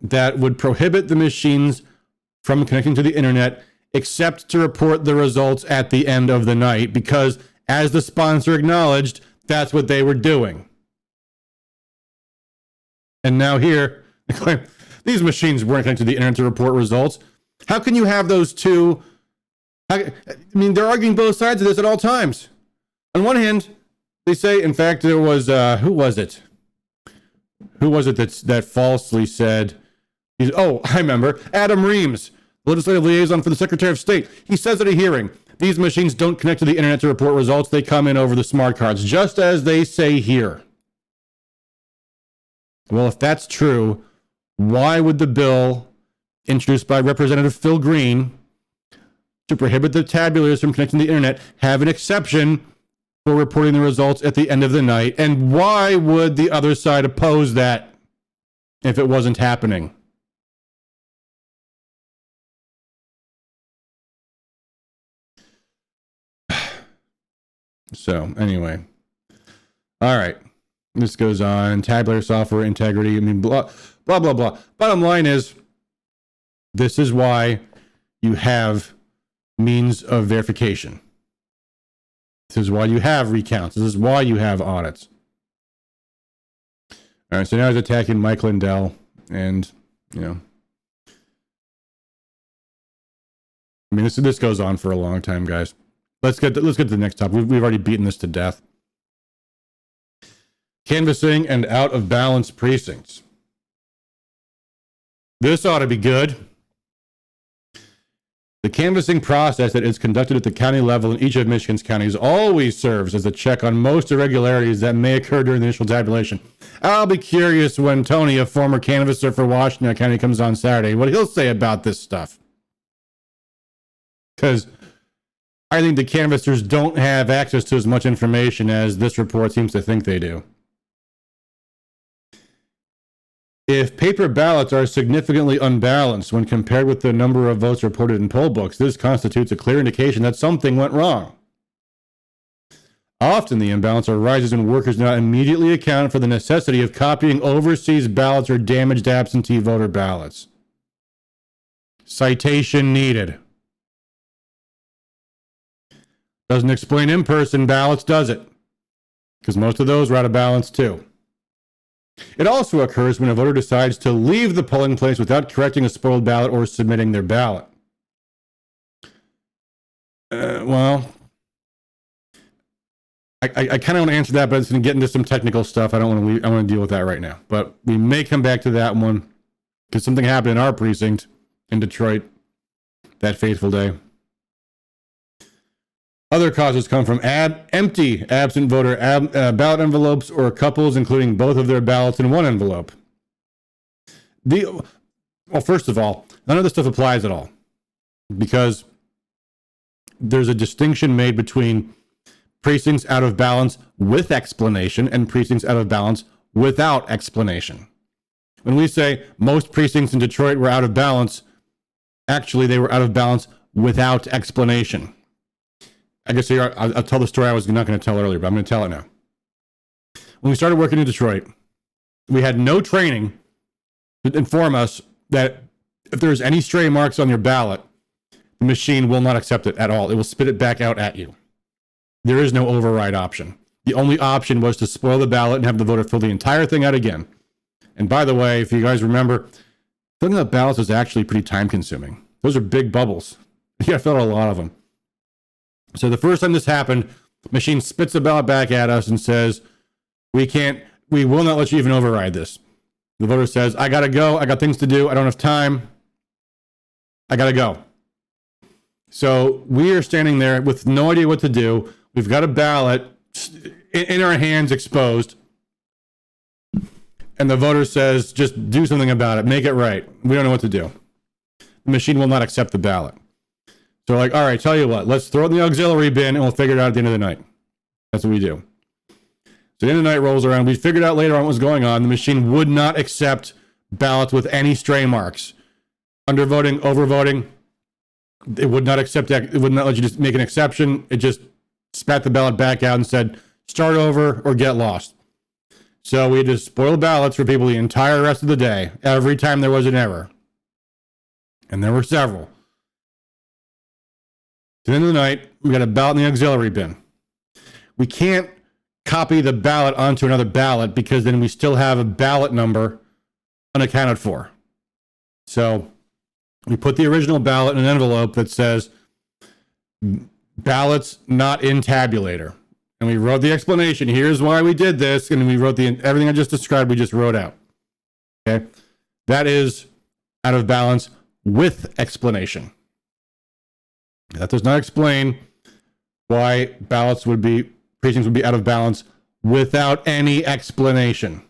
that would prohibit the machines from connecting to the internet except to report the results at the end of the night, because, as the sponsor acknowledged, that's what they were doing. And now here, they claim these machines weren't connected to the internet to report results. How can you have those two? I mean, they're arguing both sides of this at all times. On one hand, they say, in fact, there was, who was it? Who was it that falsely said, I remember, Adam Reams, legislative liaison for the Secretary of State. He says at a hearing, these machines don't connect to the internet to report results. They come in over the smart cards, just as they say here. Well, if that's true, why would the bill introduced by Representative Phil Green to prohibit the tabulators from connecting to the internet have an exception for reporting the results at the end of the night? And why would the other side oppose that if it wasn't happening? So, anyway. All right. This goes on. Tabular software integrity. I mean, blah, blah, blah, blah. Bottom line is, this is why you have means of verification. This is why you have recounts. This is why you have audits. All right, so now he's attacking Mike Lindell, and, I mean, this goes on for a long time, guys. Let's get to the next topic. We've already beaten this to death. Canvassing and out of balance precincts. This ought to be good. The canvassing process that is conducted at the county level in each of Michigan's counties always serves as a check on most irregularities that may occur during the initial tabulation. I'll be curious when Tony, a former canvasser for Washington County, comes on Saturday, what he'll say about this stuff. Because I think the canvassers don't have access to as much information as this report seems to think they do. If paper ballots are significantly unbalanced when compared with the number of votes reported in poll books, this constitutes a clear indication that something went wrong. Often the imbalance arises when workers do not immediately account for the necessity of copying overseas ballots or damaged absentee voter ballots. Citation needed. Doesn't explain in-person ballots, does it? Because most of those are out of balance too. It also occurs when a voter decides to leave the polling place without correcting a spoiled ballot or submitting their ballot. Well, I kind of want to answer that, but it's going to get into some technical stuff. I don't want to deal with that right now. But we may come back to that one because something happened in our precinct in Detroit that fateful day. Other causes come from empty absent voter ballot envelopes or couples including both of their ballots in one envelope. Well, first of all, none of this stuff applies at all. because there's a distinction made between precincts out of balance with explanation and precincts out of balance without explanation. When we say most precincts in Detroit were out of balance, actually they were out of balance without explanation. I guess here I'll tell the story I was not going to tell earlier, but I'm going to tell it now. When we started working in Detroit, we had no training to inform us that if there's any stray marks on your ballot, the machine will not accept it at all. It will spit it back out at you. There is no override option. The only option was to spoil the ballot and have the voter fill the entire thing out again. And by the way, if you guys remember, filling out ballots is actually pretty time consuming. Those are big bubbles. You got to fill out a lot of them. So the first time this happened, the machine spits the ballot back at us and says, we will not let you even override this. The voter says, I got to go. I got things to do. I don't have time. I got to go. So we are standing there with no idea what to do. We've got a ballot in our hands exposed. And the voter says, just do something about it. Make it right. We don't know what to do. The machine will not accept the ballot. So we're like, all right, tell you what, let's throw it in the auxiliary bin and we'll figure it out at the end of the night. That's what we do. So the end of the night rolls around. We figured out later on what was going on. The machine would not accept ballots with any stray marks. Undervoting, overvoting. It would not accept that. It would not let you just make an exception. It just spat the ballot back out and said, start over or get lost. So we had to spoil ballots for people the entire rest of the day, every time there was an error. And there were several. At the end of the night, we got a ballot in the auxiliary bin. We can't copy the ballot onto another ballot because then we still have a ballot number unaccounted for. So we put the original ballot in an envelope that says ballots not in tabulator. And we wrote the explanation. Here's why we did this. And we wrote everything I just described, we just wrote out. Okay. That is out of balance with explanation. That does not explain why precincts would be out of balance without any explanation.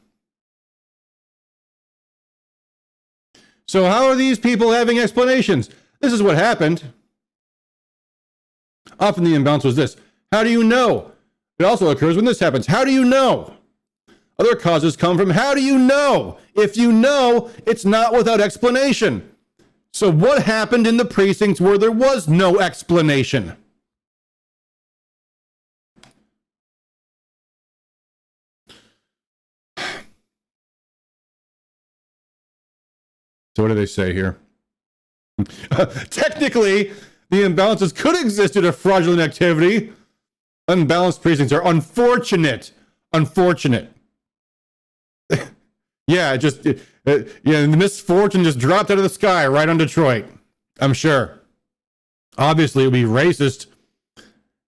So how are these people having explanations? This is what happened. Often the imbalance was this. How do you know? It also occurs when this happens. How do you know? Other causes come from how do you know? If you know, it's not without explanation. So what happened in the precincts where there was no explanation? So what do they say here? Technically, the imbalances could exist due to fraudulent activity. Unbalanced precincts are unfortunate. Unfortunate. Yeah, the misfortune just dropped out of the sky right on Detroit. I'm sure. Obviously, it would be racist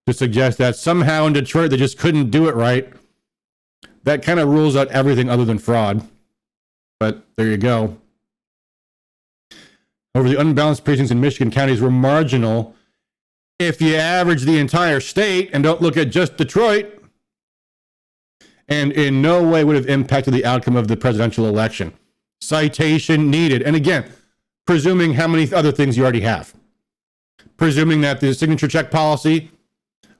to suggest that somehow in Detroit they just couldn't do it right. That kind of rules out everything other than fraud. But there you go. However, the unbalanced precincts in Michigan counties were marginal if you average the entire state and don't look at just Detroit, and in no way would have impacted the outcome of the presidential election. Citation needed. And again, presuming how many other things you already have. Presuming that the signature check policy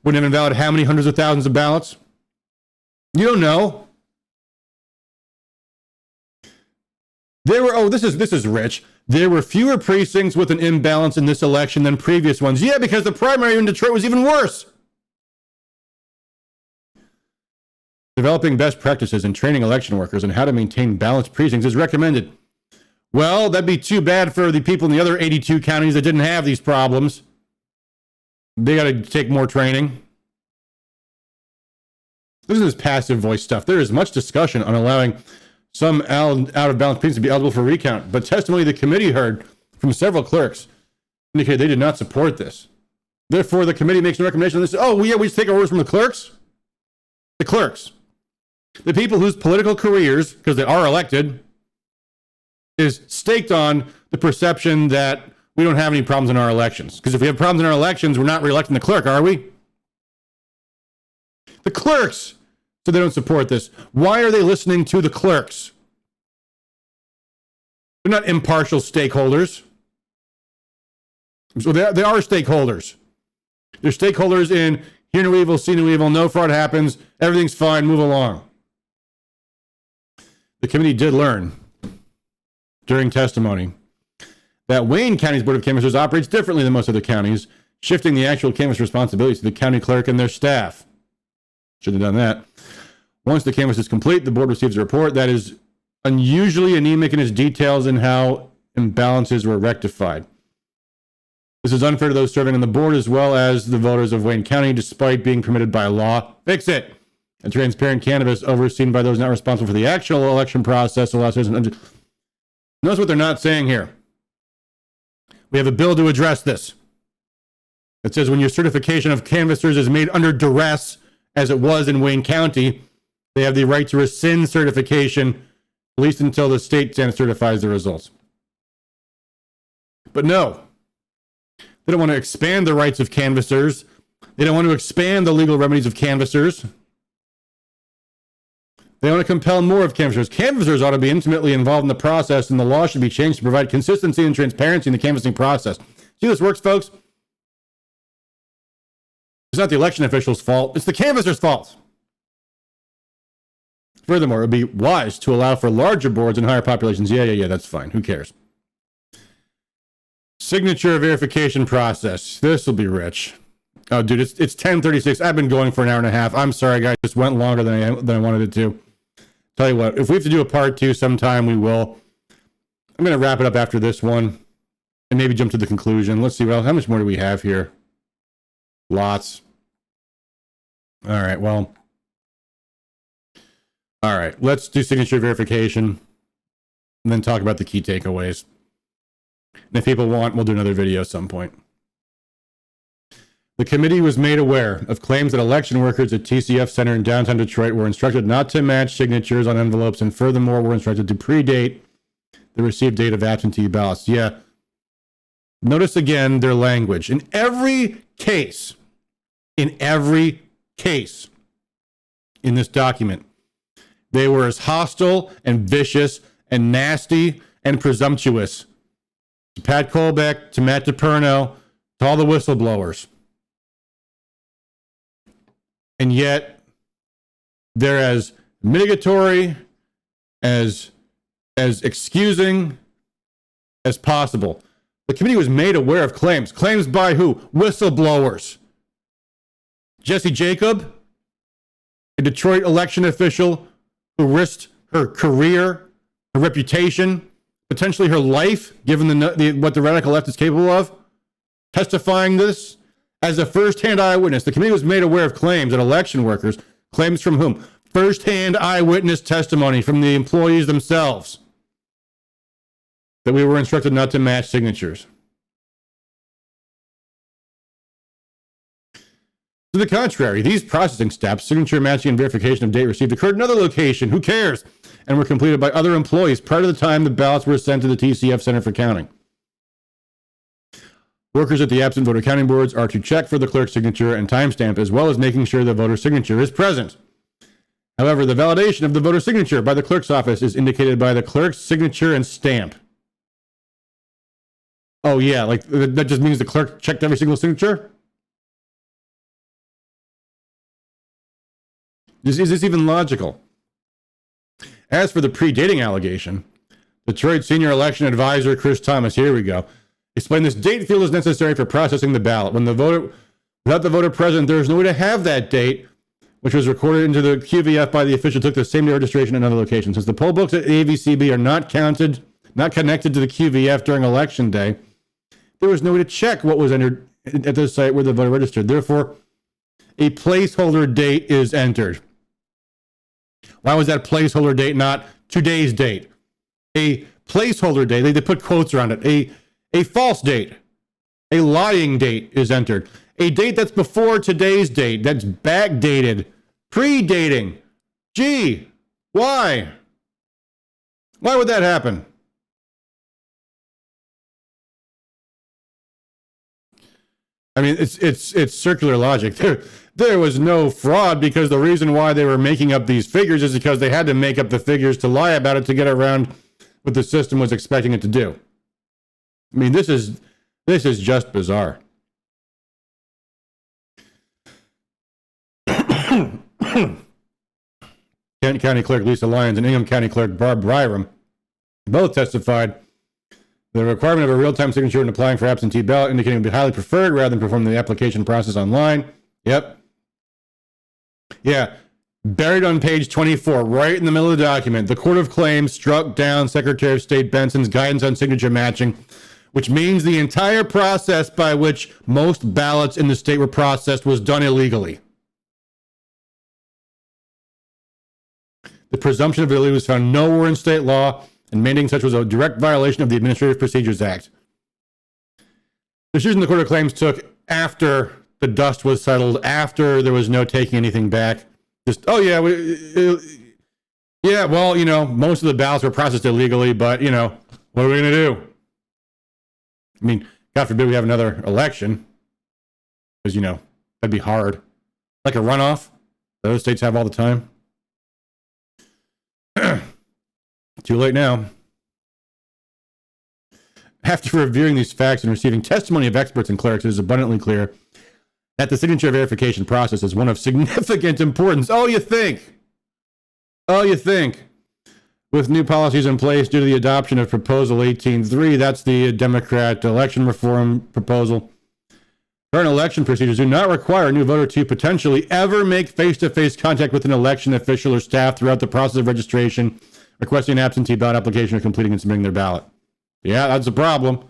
would have invalid how many hundreds of thousands of ballots? You don't know. This is rich. There were fewer precincts with an imbalance in this election than previous ones. Yeah, because the primary in Detroit was even worse. Developing best practices and training election workers on how to maintain balanced precincts is recommended. Well, that'd be too bad for the people in the other 82 counties that didn't have these problems. They got to take more training. This is passive voice stuff. There is much discussion on allowing some out-of-balance precincts to be eligible for recount, but testimony the committee heard from several clerks indicated they did not support this. Therefore, the committee makes a recommendation on this. Oh, yeah, we just take our orders from the clerks? The clerks. The people whose political careers, because they are elected, is staked on the perception that we don't have any problems in our elections. Because if we have problems in our elections, we're not reelecting the clerk, are we? The clerks. So they don't support this. Why are they listening to the clerks? They're not impartial stakeholders. So they are stakeholders. They're stakeholders in hear no evil, see no evil, no fraud happens, everything's fine, move along. The committee did learn during testimony that Wayne County's Board of Canvassers operates differently than most other counties, shifting the actual canvass responsibilities to the county clerk and their staff. Should have done that. Once the canvass is complete, the board receives a report that is unusually anemic in its details and how imbalances were rectified. This is unfair to those serving on the board as well as the voters of Wayne County, despite being permitted by law. Fix it. A transparent canvass overseen by those not responsible for the actual election process allows citizens. Notice what they're not saying here. We have a bill to address this. It says when your certification of canvassers is made under duress, as it was in Wayne County, they have the right to rescind certification, at least until the state certifies the results. But no, they don't want to expand the rights of canvassers. They don't want to expand the legal remedies of canvassers. They want to compel more of canvassers. Canvassers ought to be intimately involved in the process, and the law should be changed to provide consistency and transparency in the canvassing process. See how this works, folks? It's not the election official's fault. It's the canvasser's fault. Furthermore, it would be wise to allow for larger boards and higher populations. Yeah, that's fine. Who cares? Signature verification process. This will be rich. Oh, dude, it's 10:36. I've been going for an hour and a half. I'm sorry, guys. This went longer than I wanted it to. Tell you what, if we have to do a part 2 sometime, we will. I'm going to wrap it up after this one and maybe jump to the conclusion. Let's see, well, how much more do we have here? Lots. All right, well. All right, let's do signature verification and then talk about the key takeaways. And if people want, we'll do another video at some point. The committee was made aware of claims that election workers at TCF Center in downtown Detroit were instructed not to match signatures on envelopes and furthermore were instructed to predate the received date of absentee ballots. Yeah. Notice again their language. In every case in this document, they were as hostile and vicious and nasty and presumptuous to Pat Colbeck, to Matt DePerno, to all the whistleblowers. And yet, they're as mitigatory, as excusing as possible. The committee was made aware of claims. Claims by who? Whistleblowers. Jesse Jacob, a Detroit election official who risked her career, her reputation, potentially her life, given what the radical left is capable of, testifying this as a first-hand eyewitness. The committee was made aware of claims that election workers, claims from whom? First-hand eyewitness testimony from the employees themselves, that we were instructed not to match signatures. To the contrary, these processing steps, signature matching and verification of date received, occurred in another location, who cares, and were completed by other employees prior to the time the ballots were sent to the TCF Center for Counting. Workers at the absent voter counting boards are to check for the clerk's signature and timestamp, as well as making sure the voter's signature is present. However, the validation of the voter's signature by the clerk's office is indicated by the clerk's signature and stamp. Oh yeah, like that just means the clerk checked every single signature? Is this even logical? As for the predating allegation, Detroit senior election advisor Chris Thomas, here we go, explained this date field is necessary for processing the ballot. Without the voter present, there is no way to have that date, which was recorded into the QVF by the official took the same day registration at another location. Since the poll books at AVCB are not connected to the QVF during election day, there was no way to check what was entered at the site where the voter registered. Therefore, a placeholder date is entered. Why was that placeholder date not today's date? A placeholder date, they put quotes around it. A false date, a lying date is entered. A date that's before today's date, that's backdated, predating. Gee, why? Why would that happen? I mean, it's circular logic. There was no fraud because the reason why they were making up these figures is because they had to make up the figures to lie about it to get around what the system was expecting it to do. I mean, this is This is just bizarre. Kent County Clerk Lisa Lyons and Ingham County Clerk Barb Byram both testified the requirement of a real-time signature when applying for absentee ballot, indicating it would be highly preferred rather than performing the application process online. Yep. Yeah. Buried on page 24, right in the middle of the document, the Court of Claims struck down Secretary of State Benson's guidance on signature matching, which means the entire process by which most ballots in the state were processed was done illegally. The presumption of validity was found nowhere in state law, and mandating such was a direct violation of the Administrative Procedures Act. The decision the Court of Claims took after the dust was settled, after there was no taking anything back. Just, oh yeah, well, you know, most of the ballots were processed illegally, but, you know, what are we going to do? I mean, God forbid we have another election, because, you know, that'd be hard. Like a runoff that other states have all the time. Too late now. After reviewing these facts and receiving testimony of experts and clerics, it is abundantly clear that the signature verification process is one of significant importance. Oh, you think? With new policies in place due to the adoption of Proposal 18.3, that's the Democrat election reform proposal. Current election procedures do not require a new voter to potentially ever make face-to-face contact with an election official or staff throughout the process of registration, requesting an absentee ballot application, or completing and submitting their ballot. Yeah, that's a problem.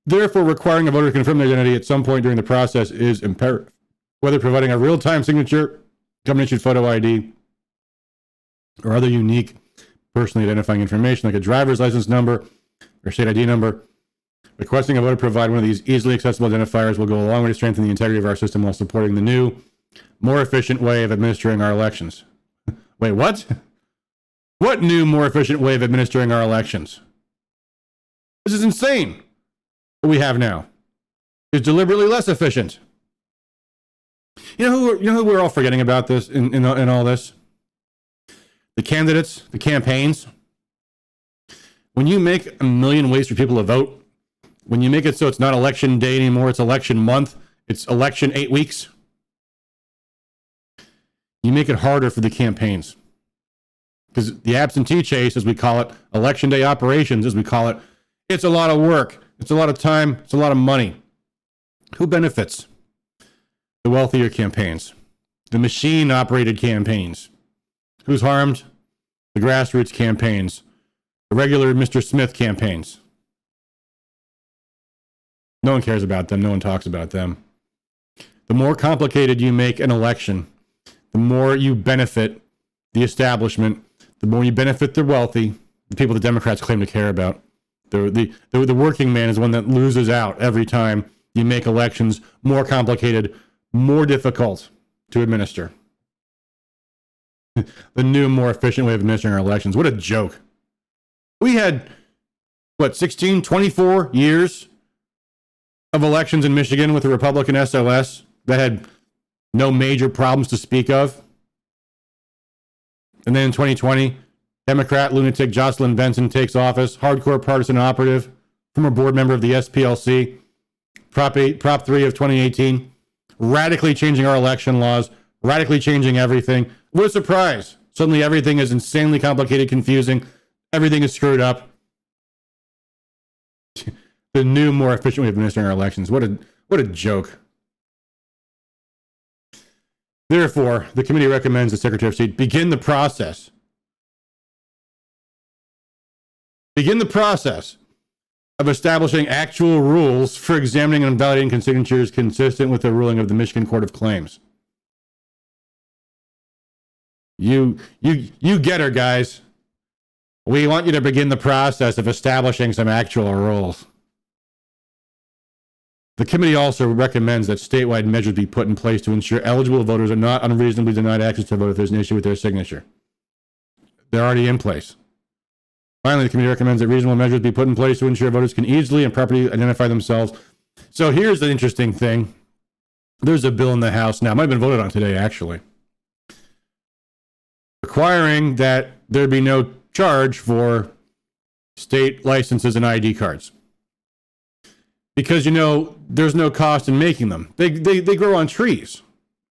Therefore, requiring a voter to confirm their identity at some point during the process is imperative. Whether providing a real-time signature, government-issued photo ID, or other unique personally identifying information like a driver's license number or state ID number, requesting a voter provide one of these easily accessible identifiers will go a long way to strengthen the integrity of our system while supporting the new, more efficient way of administering our elections. Wait, what? What new, more efficient way of administering our elections? This is insane. What we have now is deliberately less efficient. You know who we're all forgetting about this in all this? The candidates, the campaigns. When you make a million ways for people to vote, when you make it so it's not election day anymore, it's election month, it's election 8 weeks, you make it harder for the campaigns. Because the absentee chase, as we call it, election day operations, as we call it, it's a lot of work. It's a lot of time. It's a lot of money. Who benefits? The wealthier campaigns. The machine-operated campaigns. Who's harmed? The grassroots campaigns. The regular Mr. Smith campaigns. No one cares about them. No one talks about them. The more complicated you make an election, the more you benefit the establishment, the more you benefit the wealthy, the people the Democrats claim to care about. The working man is one that loses out every time you make elections more complicated, more difficult to administer. The new, more efficient way of administering our elections. What a joke. We had, 24 years of elections in Michigan with the Republican SOS that had no major problems to speak of. And then in 2020, Democrat lunatic Jocelyn Benson takes office, hardcore partisan operative, former board member of the SPLC, Prop 3 of 2018, radically changing our election laws, radically changing everything. What a surprise. Suddenly everything is insanely complicated, confusing. Everything is screwed up. The new, more efficient way of administering our elections. What a joke. Therefore, the committee recommends the Secretary of State begin the process of establishing actual rules for examining and validating signatures consistent with the ruling of the Michigan Court of Claims. You get her, guys. We want you to begin the process of establishing some actual rules. The committee also recommends that statewide measures be put in place to ensure eligible voters are not unreasonably denied access to vote if there's an issue with their signature. They're already in place. Finally, the committee recommends that reasonable measures be put in place to ensure voters can easily and properly identify themselves. So here's the interesting thing. There's a bill in the House now, it might have been voted on today actually, requiring that there be no charge for state licenses and ID cards. because, there's no cost in making them. They grow on trees.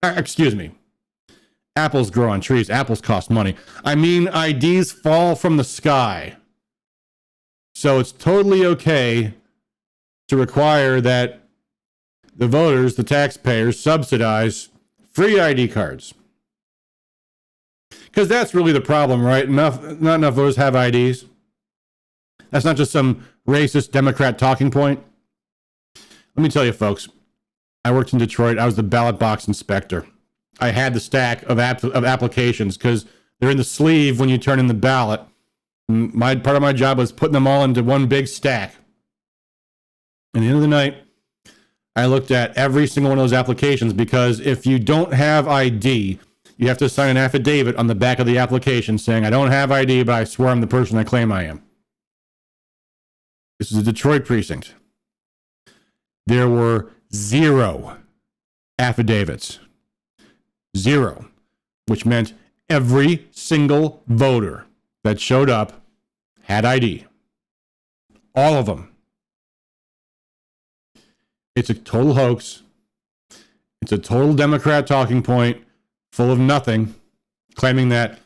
Excuse me. Apples grow on trees. Apples cost money. I mean, IDs fall from the sky. So it's totally okay to require that the voters, the taxpayers, subsidize free ID cards. Because that's really the problem, right? Not enough voters have IDs. That's not just some racist Democrat talking point. Let me tell you, folks, I worked in Detroit. I was the ballot box inspector. I had the stack of applications because they're in the sleeve when you turn in the ballot. Part of my job was putting them all into one big stack. At the end of the night, I looked at every single one of those applications because if you don't have ID, you have to sign an affidavit on the back of the application saying, I don't have ID, but I swear I'm the person I claim I am. This is a Detroit precinct. There were 0 affidavits. 0, which meant every single voter that showed up had ID. All of them. It's a total hoax. It's a total Democrat talking point full of nothing, claiming that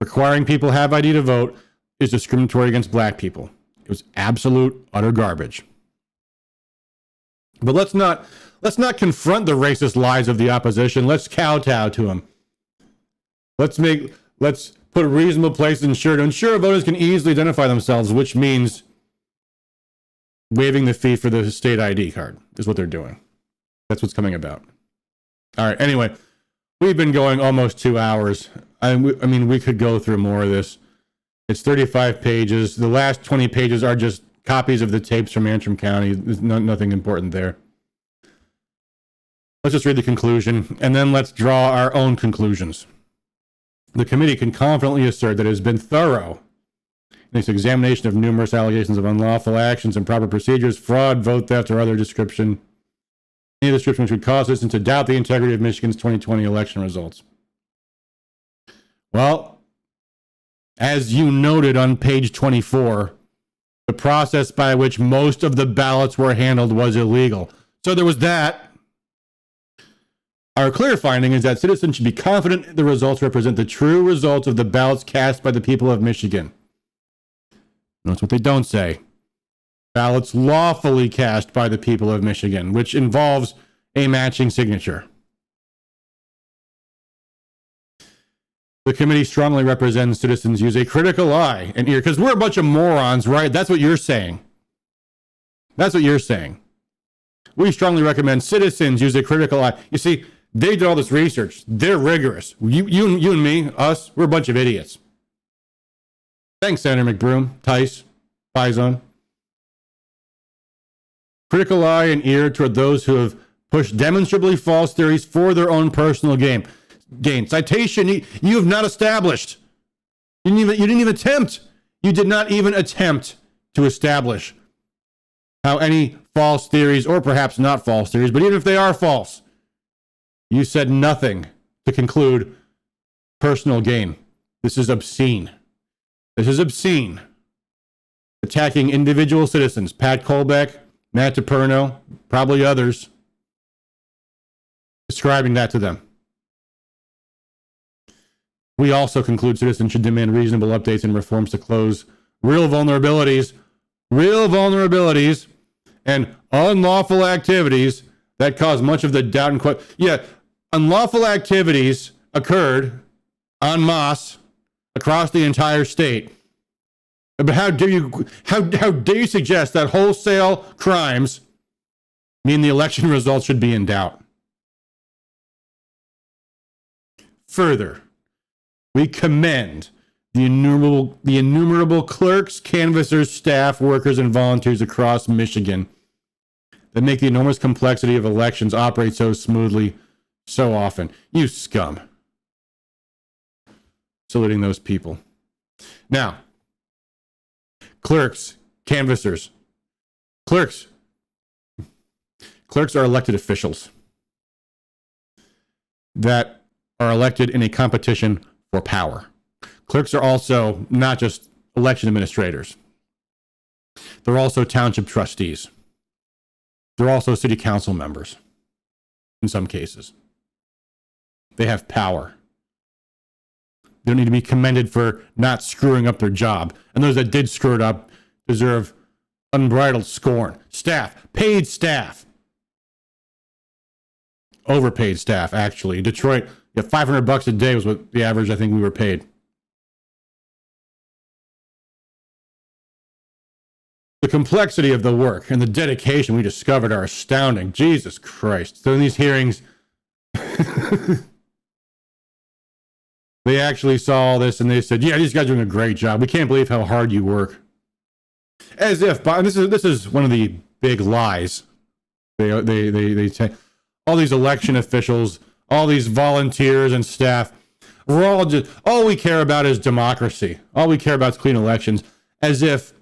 requiring people have ID to vote is discriminatory against black people. It was absolute, utter garbage. But let's not confront the racist lies of the opposition. Let's kowtow to them. Let's put a reasonable place to ensure voters can easily identify themselves, which means waiving the fee for the state ID card is what they're doing. That's what's coming about. All right. Anyway, we've been going almost 2 hours. I mean, we could go through more of this. It's 35 pages. The last 20 pages are just copies of the tapes from Antrim County. There's nothing important there. Let's just read the conclusion, and then let's draw our own conclusions. The committee can confidently assert that it has been thorough in its examination of numerous allegations of unlawful actions, improper procedures, fraud, vote theft, or other description, any description which would cause citizens to doubt the integrity of Michigan's 2020 election results. Well, as you noted on page 24, the process by which most of the ballots were handled was illegal. So there was that. Our clear finding is that citizens should be confident the results represent the true results of the ballots cast by the people of Michigan. Notice what they don't say. Ballots lawfully cast by the people of Michigan, which involves a matching signature. The committee strongly recommends citizens use a critical eye and ear, because we're a bunch of morons, right? That's what you're saying. That's what you're saying. We strongly recommend citizens use a critical eye. You see, they did all this research. They're rigorous. You and me, us, we're a bunch of idiots. Thanks, Senator McBroom, Tice, Faison. Critical eye and ear toward those who have pushed demonstrably false theories for their own personal gain. Citation, you have not established. You didn't even attempt. You did not even attempt to establish how any false theories, or perhaps not false theories, but even if they are false, you said nothing to conclude personal gain. This is obscene. This is obscene. Attacking individual citizens, Pat Colbeck, Matt DePerno, probably others, describing that to them. We also conclude citizens should demand reasonable updates and reforms to close real vulnerabilities and unlawful activities that cause much of the doubt and question. Yeah, unlawful activities occurred en masse across the entire state. But how dare you suggest that wholesale crimes mean the election results should be in doubt? Further, we commend the innumerable clerks, canvassers, staff, workers, and volunteers across Michigan that make the enormous complexity of elections operate so smoothly so often. You scum. Saluting those people. Now, clerks, canvassers. Clerks are elected officials that are elected in a competition for power. Clerks are also not just election administrators. They're also township trustees. they're also city council members in some cases. They have power. They don't need to be commended for not screwing up their job. And those that did screw it up deserve unbridled scorn. Staff, paid staff. Overpaid staff, actually. Detroit, yeah, $500 a day was what the average I think we were paid. The complexity of the work and the dedication we discovered are astounding. Jesus Christ. So in these hearings, they actually saw all this and they said, yeah, these guys are doing a great job. We can't believe how hard you work. As if, and this is one of the big lies. They say, all these election officials, all these volunteers and staff, we're all just, all we care about is democracy. All we care about is clean elections. As if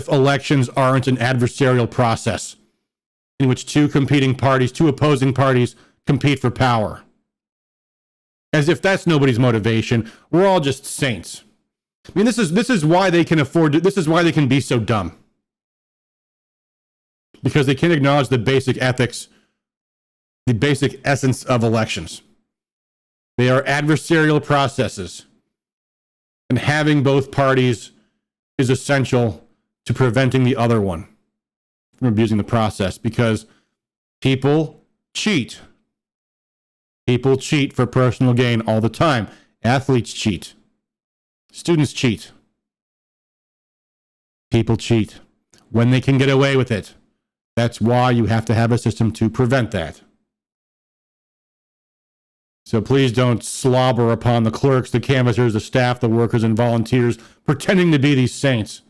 elections aren't an adversarial process in which two opposing parties compete for power. As if that's nobody's motivation. We're all just saints. I mean, this is why they can afford to, this is why they can be so dumb. Because they can't acknowledge the basic ethics, the basic essence of elections. They are adversarial processes. And having both parties is essential to preventing the other one from abusing the process, because people cheat. People cheat for personal gain all the time. Athletes cheat. Students cheat. People cheat when they can get away with it. That's why you have to have a system to prevent that. So please don't slobber upon the clerks, the canvassers, the staff, the workers, and volunteers pretending to be these saints.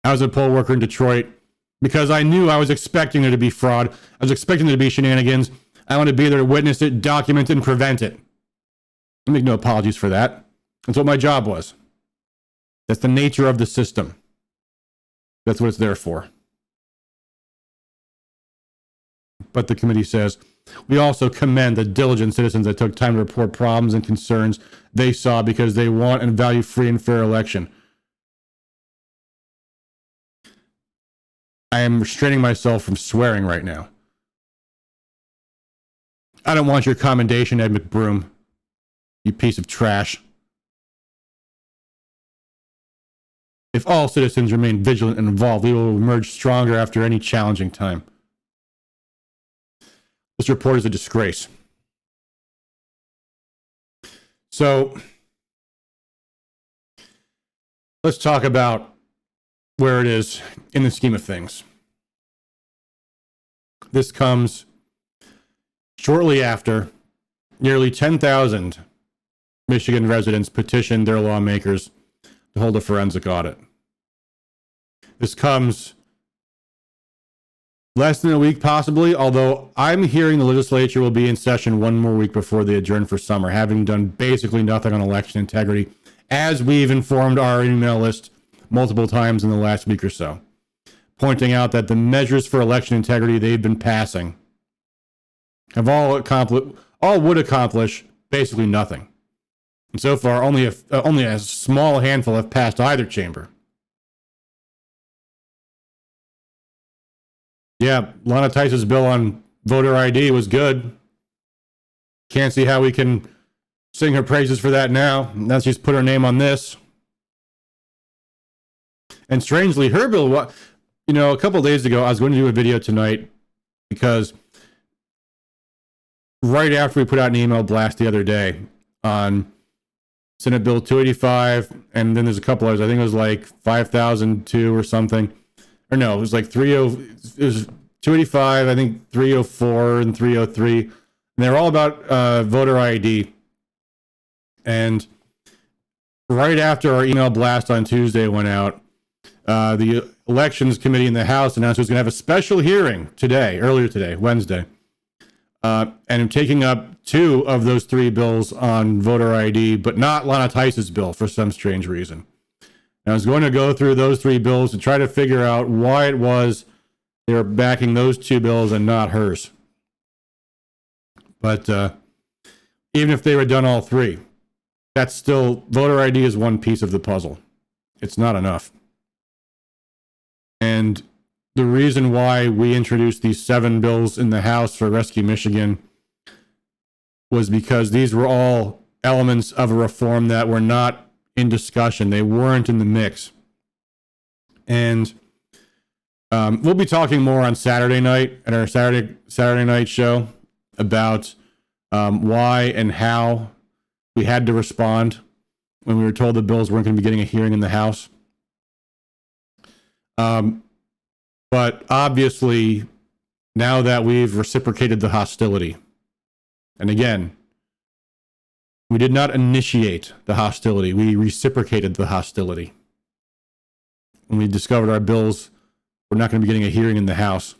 I was a poll worker in Detroit because I knew I was expecting there to be fraud. I was expecting there to be shenanigans. I want to be there to witness it, document it, and prevent it. I make no apologies for that. That's what my job was. That's the nature of the system. That's what it's there for. But the committee says, we also commend the diligent citizens that took time to report problems and concerns they saw because they want and value free and fair election. I am restraining myself from swearing right now. I don't want your commendation, Ed McBroom, you piece of trash. If all citizens remain vigilant and involved, we will emerge stronger after any challenging time. This report is a disgrace. So, let's talk about where it is in the scheme of things. This comes shortly after nearly 10,000 Michigan residents petitioned their lawmakers to hold a forensic audit. This comes less than a week, possibly, although I'm hearing the legislature will be in session one more week before they adjourn for summer, having done basically nothing on election integrity, as we've informed our email list multiple times in the last week or so, pointing out that the measures for election integrity they've been passing have all would accomplish basically nothing. And so far, only a small handful have passed either chamber. Yeah, Lana Tice's bill on voter ID was good. Can't see how we can sing her praises for that now. Now she's put her name on this. And strangely, her bill, a couple of days ago, I was going to do a video tonight because right after we put out an email blast the other day on Senate Bill 285, and then there's a couple others, I think it was like 5002 or something. Or no, it was like 285, I think 304 and 303. And they're all about voter ID. And right after our email blast on Tuesday went out, the Elections Committee in the House announced it was going to have a special hearing earlier today, Wednesday. And taking up two of those three bills on voter ID, but not Lana Tice's bill for some strange reason. And I was going to go through those three bills to try to figure out why it was they were backing those two bills and not hers. But even if they were done all three, that's still, voter ID is one piece of the puzzle. It's not enough. And the reason why we introduced these 7 bills in the House for Rescue Michigan was because these were all elements of a reform that were not in discussion. They weren't in the mix. And we'll be talking more on Saturday night at our Saturday night show about why and how we had to respond when we were told the bills weren't going to be getting a hearing in the House. But obviously, now that we've reciprocated the hostility, and again, we did not initiate the hostility, we reciprocated the hostility. When we discovered our bills were not going to be getting a hearing in the House.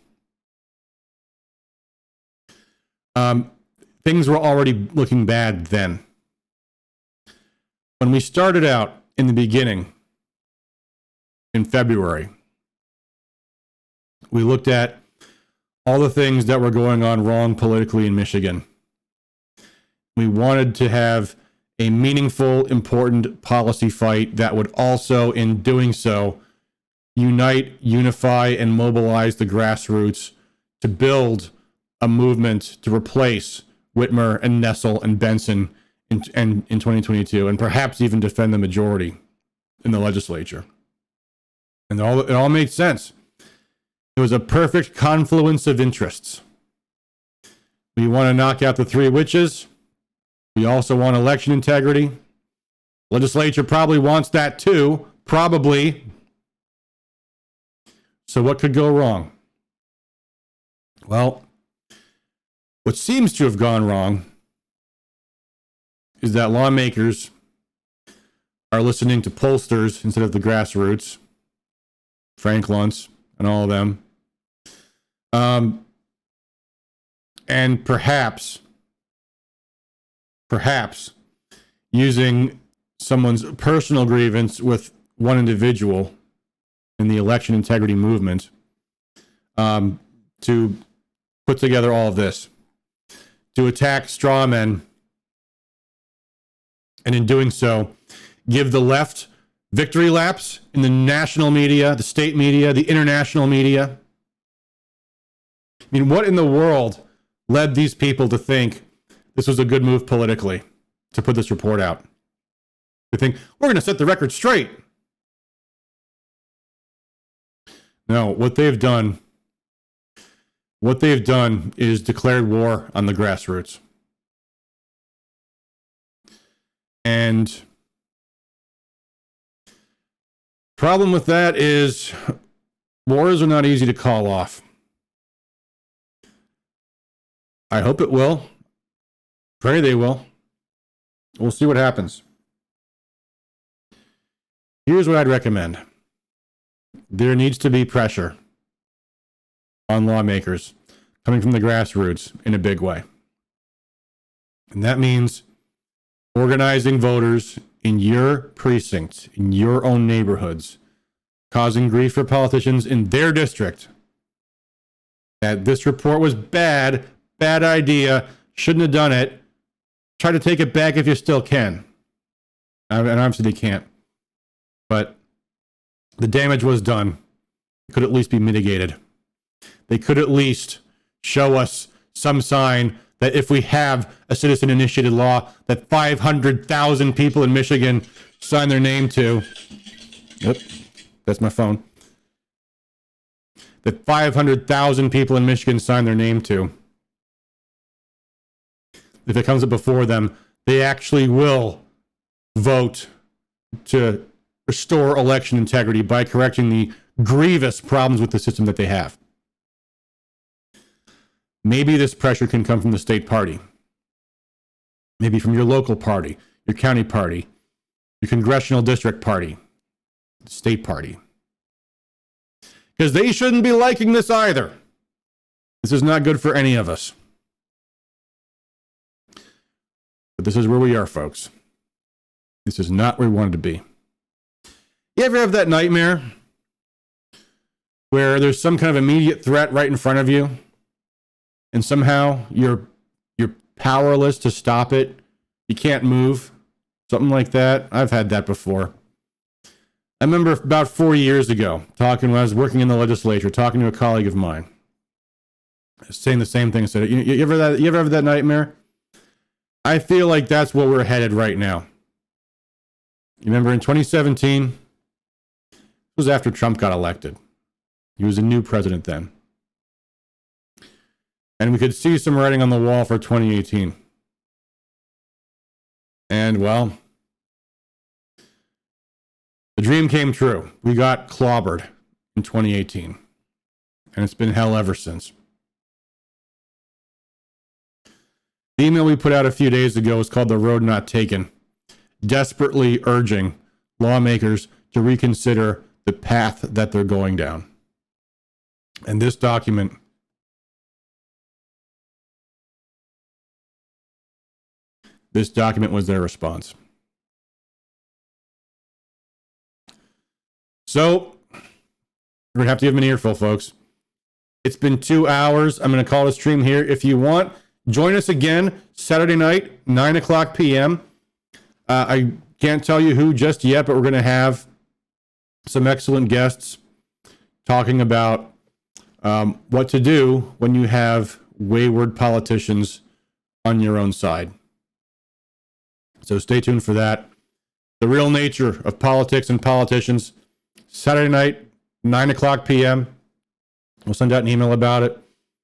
Things were already looking bad then. When we started out in the beginning, in February, we looked at all the things that were going on wrong politically in Michigan. We wanted to have a meaningful, important policy fight that would also, in doing so, unite, unify, and mobilize the grassroots to build a movement to replace Whitmer and Nessel and Benson in 2022, and perhaps even defend the majority in the legislature. And it all made sense. It was a perfect confluence of interests. We want to knock out the 3 witches. We also want election integrity. Legislature probably wants that too, probably. So what could go wrong? Well, what seems to have gone wrong is that lawmakers are listening to pollsters instead of the grassroots, Frank Luntz and all of them. And perhaps using someone's personal grievance with one individual in the election integrity movement to put together all of this, to attack straw men, and in doing so, give the left victory laps in the national media, the state media, the international media. I mean, what in the world led these people to think this was a good move politically to put this report out? To think, we're going to set the record straight. No, what they've done is declared war on the grassroots. And problem with that is wars are not easy to call off. I hope it will. Pray they will. We'll see what happens. Here's what I'd recommend. There needs to be pressure on lawmakers coming from the grassroots in a big way. And that means organizing voters in your precincts, in your own neighborhoods, causing grief for politicians in their district. That this report was bad idea, shouldn't have done it. Try to take it back if you still can. And obviously they can't. But the damage was done. It could at least be mitigated. They could at least show us some sign that if we have a citizen-initiated law that 500,000 people in Michigan sign their name to, yep, that's my phone, that 500,000 people in Michigan sign their name to, if it comes up before them, they actually will vote to restore election integrity by correcting the grievous problems with the system that they have. Maybe this pressure can come from the state party. Maybe from your local party, your county party, your congressional district party, the state party. Because they shouldn't be liking this either. This is not good for any of us. But this is where we are, folks. This is not where we wanted to be. You ever have that nightmare where there's some kind of immediate threat right in front of you, and somehow you're powerless to stop it? You can't move. Something like that. I've had that before. I remember about 4 years ago, talking when I was working in the legislature, talking to a colleague of mine, saying the same thing. Said, you ever have that nightmare? I feel like that's where we're headed right now. You remember in 2017, it was after Trump got elected. He was a new president then. And we could see some writing on the wall for 2018. And, well, the dream came true. We got clobbered in 2018. And it's been hell ever since. The email we put out a few days ago is called The Road Not Taken, desperately urging lawmakers to reconsider the path that they're going down. And this document was their response. So, we're going to have to give them an earful, folks. It's been 2 hours. I'm going to call the stream here. If you want, join us again Saturday night, 9 o'clock p.m. I can't tell you who just yet, but we're going to have some excellent guests talking about what to do when you have wayward politicians on your own side. So stay tuned for that. The real nature of politics and politicians, Saturday night, 9 o'clock p.m. We'll send out an email about it.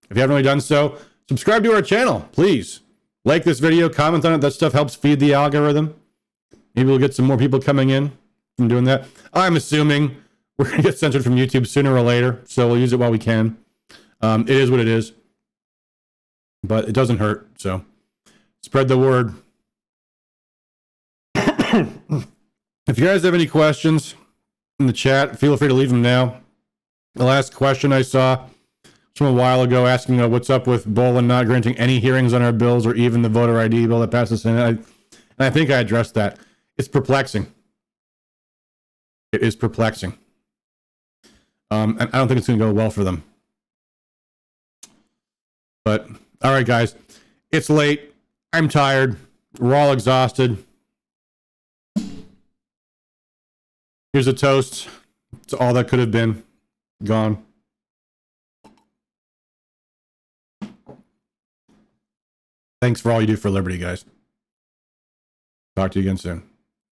If you haven't already done so, subscribe to our channel, please. Like this video, comment on it. That stuff helps feed the algorithm. Maybe we'll get some more people coming in from doing that. I'm assuming we're going to get censored from YouTube sooner or later, so we'll use it while we can. It is what it is. But it doesn't hurt, so spread the word. If you guys have any questions in the chat, feel free to leave them now. The last question I saw from a while ago asking what's up with Bolin not granting any hearings on our bills or even the voter ID bill that passed the Senate. And I think I addressed that. It's perplexing. It is perplexing. And I don't think it's going to go well for them. But, all right, guys. It's late. I'm tired. We're all exhausted. Here's a toast to all that could have been gone. Thanks for all you do for liberty, guys. Talk to you again soon.